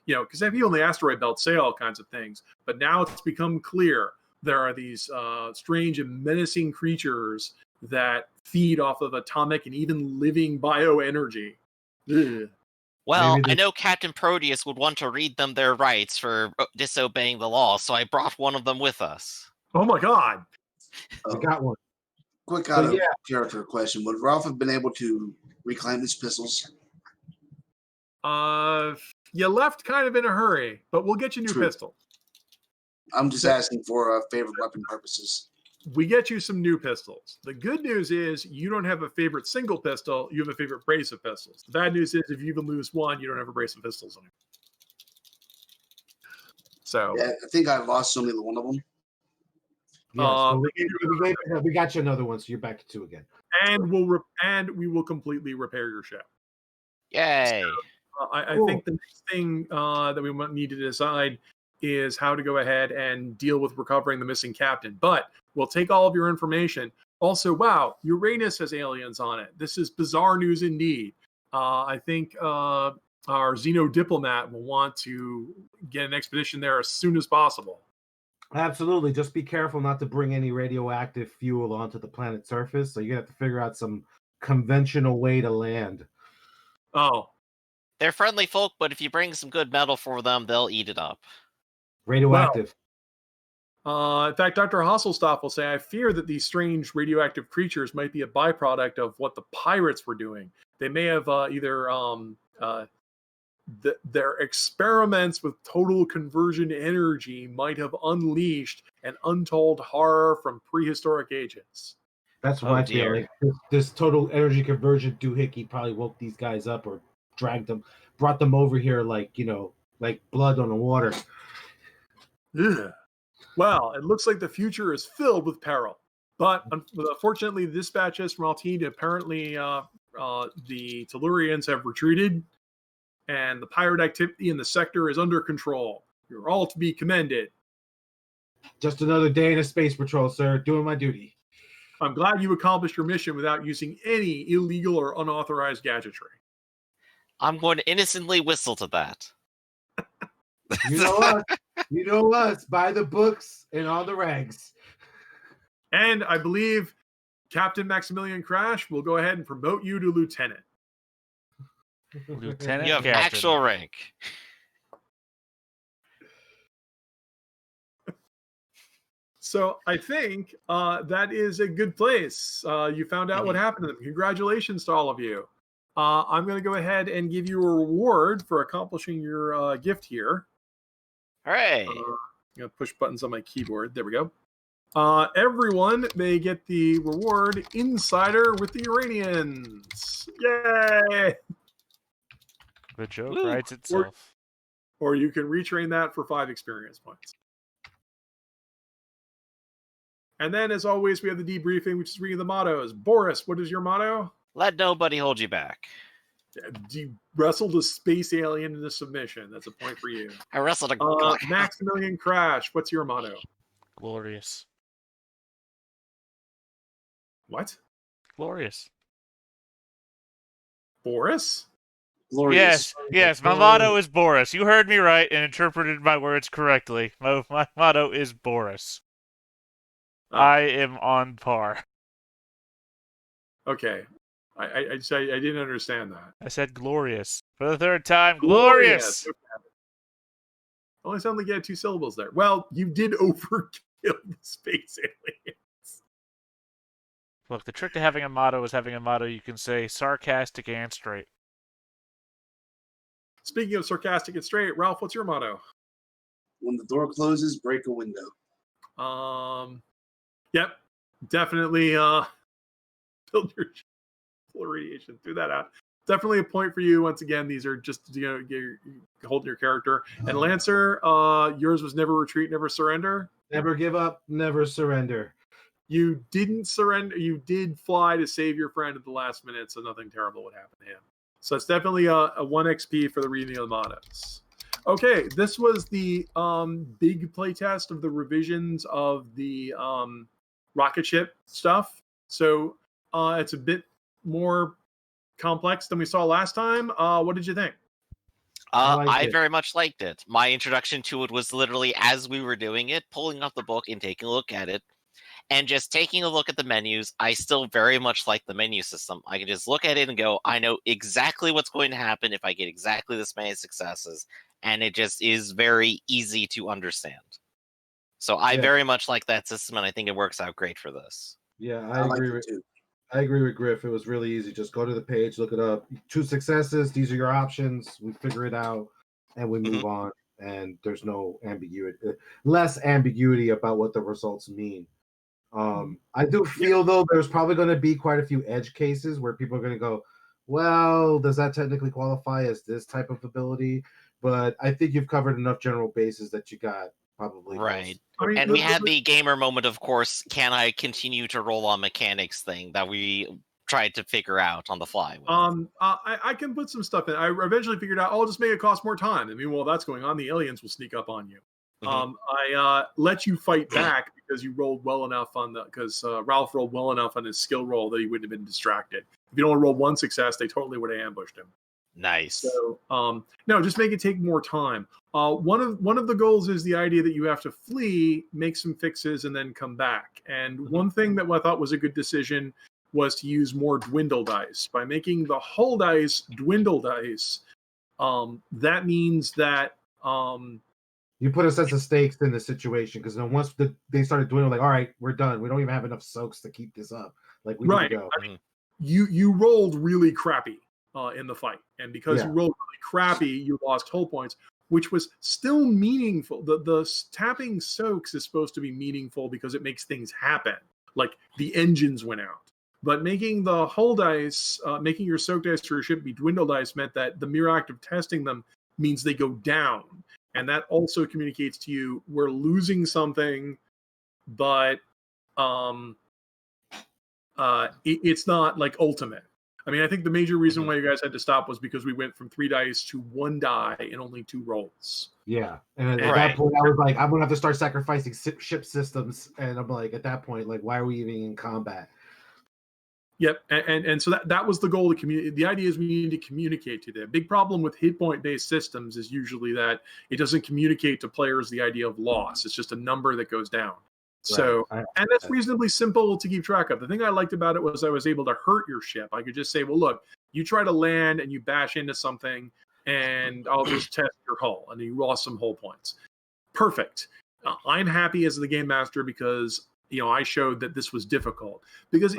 because they have on the asteroid belt say all kinds of things. But now it's become clear there are these strange and menacing creatures that feed off of atomic and even living bioenergy. Ugh. Well, I know Captain Proteus would want to read them their rights for disobeying the law, so I brought one of them with us. Oh my god. We got one. Quick out of character question. Would Ralph have been able to reclaim his pistols? You left kind of in a hurry, but we'll get you new pistol. I'm just asking for favorite weapon purposes. We get you some new pistols. The good news is you don't have a favorite single pistol. You have a favorite brace of pistols. The bad news is if you even lose one, you don't have a brace of pistols anymore. So yeah, I think I lost only one of them. We got you another one, so you're back to 2 again. And we will completely repair your ship. Yay! So, I think the next thing that we might need to decide is how to go ahead and deal with recovering the missing captain. But we'll take all of your information. Also, wow, Uranus has aliens on it. This is bizarre news indeed. I think our Xeno diplomat will want to get an expedition there as soon as possible. Absolutely. Just be careful not to bring any radioactive fuel onto the planet's surface. So you're going to have to figure out some conventional way to land. Oh. They're friendly folk, but if you bring some good metal for them, they'll eat it up. Radioactive. In fact, Dr. Hasselstoff will say, I fear that these strange radioactive creatures might be a byproduct of what the pirates were doing. They may have their experiments with total conversion energy might have unleashed an untold horror from prehistoric ages. That's what I feel like. This total energy conversion doohickey probably woke these guys up or dragged them, brought them over here like blood on the water. Ugh. Well, it looks like the future is filled with peril. But unfortunately, the dispatches from Altine apparently the Tellurians have retreated, and the pirate activity in the sector is under control. You're all to be commended. Just another day in a space patrol, sir. Doing my duty. I'm glad you accomplished your mission without using any illegal or unauthorized gadgetry. I'm going to innocently whistle to that. You know us. You know us. By the books and all the rags. And I believe Captain Maximilian Crash will go ahead and promote you to lieutenant. Lieutenant, you have Captain. actual rank. So I think that is a good place. You found out what happened to them. Congratulations to all of you. I'm going to go ahead and give you a reward for accomplishing your gift here. Hooray! I'm going to push buttons on my keyboard. There we go. Everyone may get the reward Insider with the Uranians. Yay! The joke writes itself. Or you can retrain that for 5 experience points. And then, as always, we have the debriefing, which is reading the mottos. Boris, what is your motto? Let nobody hold you back. You wrestled a space alien into submission. That's a point for you. I wrestled a Maximilian Crash, what's your motto? Glorious. What? Glorious. Boris? Glorious. Yes. My motto is Boris. You heard me right and interpreted my words correctly. My motto is Boris. I am on par. Okay. I didn't understand that. I said glorious. For the 3rd time, glorious! Okay. Only sound like you had 2 syllables there. Well, you did overkill the space aliens. Look, the trick to having a motto is having a motto you can say sarcastic and straight. Speaking of sarcastic and straight, Ralph, what's your motto? When the door closes, break a window. Yep, definitely build your radiation. Threw that out. Definitely a point for you. Once again, these are just you're holding your character. And Lancer, yours was never retreat, never surrender. Never give up, never surrender. You didn't surrender. You did fly to save your friend at the last minute, so nothing terrible would happen to him. So it's definitely a 1 XP for the reading of the mottos. Okay, this was the big playtest of the revisions of the rocket ship stuff. So it's a bit more complex than we saw last time. What did you think? I very much liked it. My introduction to it was literally as we were doing it, pulling up the book and taking a look at it. And just taking a look at the menus, I still very much like the menu system. I can just look at it and go, I know exactly what's going to happen if I get exactly this many successes. And it just is very easy to understand. So I very much like that system, and I think it works out great for this. Yeah, I agree with you. I agree with Griff. It was really easy. Just go to the page, look it up. 2 successes. These are your options. We figure it out, and we move on. And there's no ambiguity, less ambiguity about what the results mean. I do feel though there's probably going to be quite a few edge cases where people are going to go, well, does that technically qualify as this type of ability? But I think you've covered enough general bases that you got probably right. And we had the gamer moment, of course. Can I continue to roll on mechanics thing that we tried to figure out on the fly with. I can put some stuff in. I eventually figured out I'll just make it cost more time. I mean, while that's going on, the aliens will sneak up on you. I let you fight back because you rolled well enough on the Ralph rolled well enough on his skill roll that he wouldn't have been distracted. If you only rolled 1 success, they totally would have ambushed him. Nice. So no, just make it take more time. One of the goals is the idea that you have to flee, make some fixes, and then come back. And one thing that I thought was a good decision was to use more dwindle dice. By making the hull dice dwindle dice, that means that you put a sense of stakes in the situation, because then once they started doing it, like, all right, we're done. We don't even have enough soaks to keep this up. Like, we need to go. I mean, you rolled really crappy in the fight, and because you rolled really crappy, you lost hull points, which was still meaningful. The tapping soaks is supposed to be meaningful because it makes things happen. Like the engines went out. But making the hull dice, making your soak dice for your ship be dwindle dice meant that the mere act of testing them means they go down. And that also communicates to you, we're losing something, but it's not like ultimate. I mean, I think the major reason why you guys had to stop was because we went from 3 dice to 1 die in only 2 rolls. Yeah. And at that point, I was like, I'm going to have to start sacrificing ship systems. And I'm like, at that point, like, why are we even in combat? Yep, and so that was the goal of communicate. The idea is we need to communicate to them. Big problem with hit point based systems is usually that it doesn't communicate to players the idea of loss. It's just a number that goes down. So, and that's reasonably simple to keep track of. The thing I liked about it was I was able to hurt your ship. I could just say, well, look, you try to land and you bash into something, and I'll just test your hull, and you lost some hull points. Perfect. I'm happy as the game master because I showed that this was difficult. Because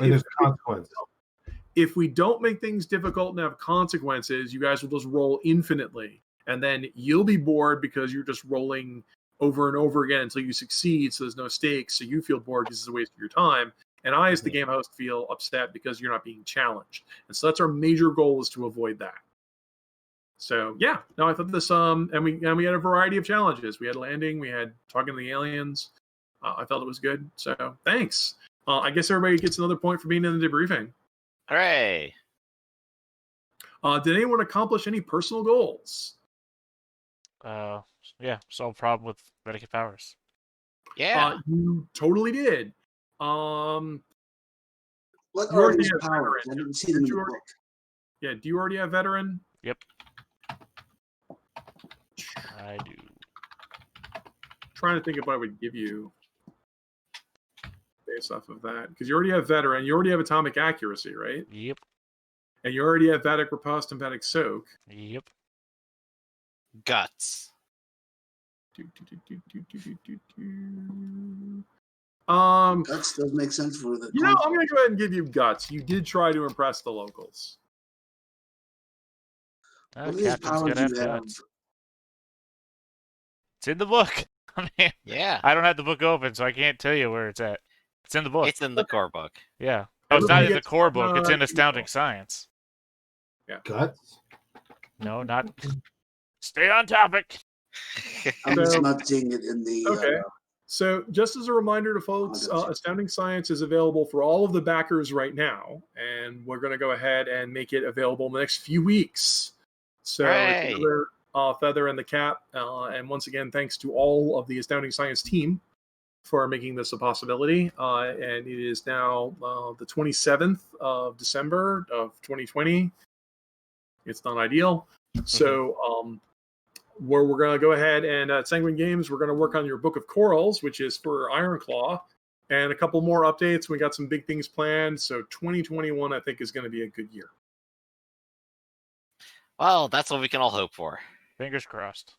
if we don't make things difficult and have consequences, you guys will just roll infinitely. And then you'll be bored because you're just rolling over and over again until you succeed. So there's no stakes. So you feel bored because it's a waste of your time. And I, as the game host, feel upset because you're not being challenged. And so that's our major goal, is to avoid that. So yeah, no, I thought this, and we had a variety of challenges. We had landing, we had talking to the aliens. I felt it was good. So thanks. I guess everybody gets another point for being in the debriefing. Hooray. Did anyone accomplish any personal goals? Yeah, solve problem with Medicate powers. Yeah. You totally did. What are these powers? I didn't see them in the book. Yeah, do you already have veteran? Yep. I do. Trying to think of what I would give you based off of that, because you already have veteran, you already have atomic accuracy, right? Yep. And you already have Vedic Riposte and Vedic Soak. Yep. Guts. That does make sense for the. I'm going to go ahead and give you guts. You did try to impress the locals. What of these powers Captain's you gonna have? guts. It's in the book. I mean, Yeah. I don't have the book open, so I can't tell you where it's at. It's in the book. It's in the core book. Yeah. Oh, it's not Everybody in the gets core one, book. It's in email. Astounding Science. Guts. No, not. Stay on topic. I'm just So- not seeing it in the. Okay. So, just as a reminder to folks, Astounding Science is available for all of the backers right now, and we're going to go ahead and make it available in the next few weeks. So, it's Hooray. another feather in the cap. And once again, thanks to all of the Astounding Science team for making this a possibility. And it is now the 27th of December of 2020. It's not ideal. So, where we're going to go ahead and at Sanguine Games, we're going to work on your Book of Corals, which is for Ironclaw, and a couple more updates. We got some big things planned. So 2021, I think, is going to be a good year. Well, that's what we can all hope for. Fingers crossed.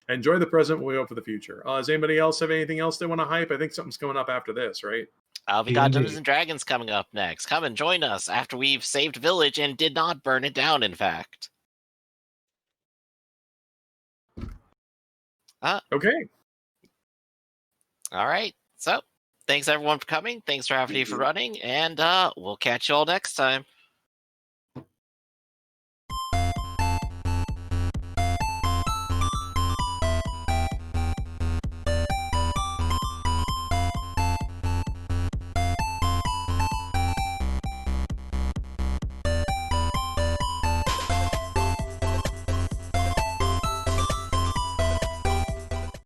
Enjoy the present. We hope for the future. Does anybody else have anything else they want to hype? I think something's coming up after this, right? We got Indeed. Dungeons and Dragons coming up next. Come and join us after we've saved Village and did not burn it down, in fact. Okay. All right. So, thanks everyone for coming. Thanks for having me for running, and we'll catch you all next time.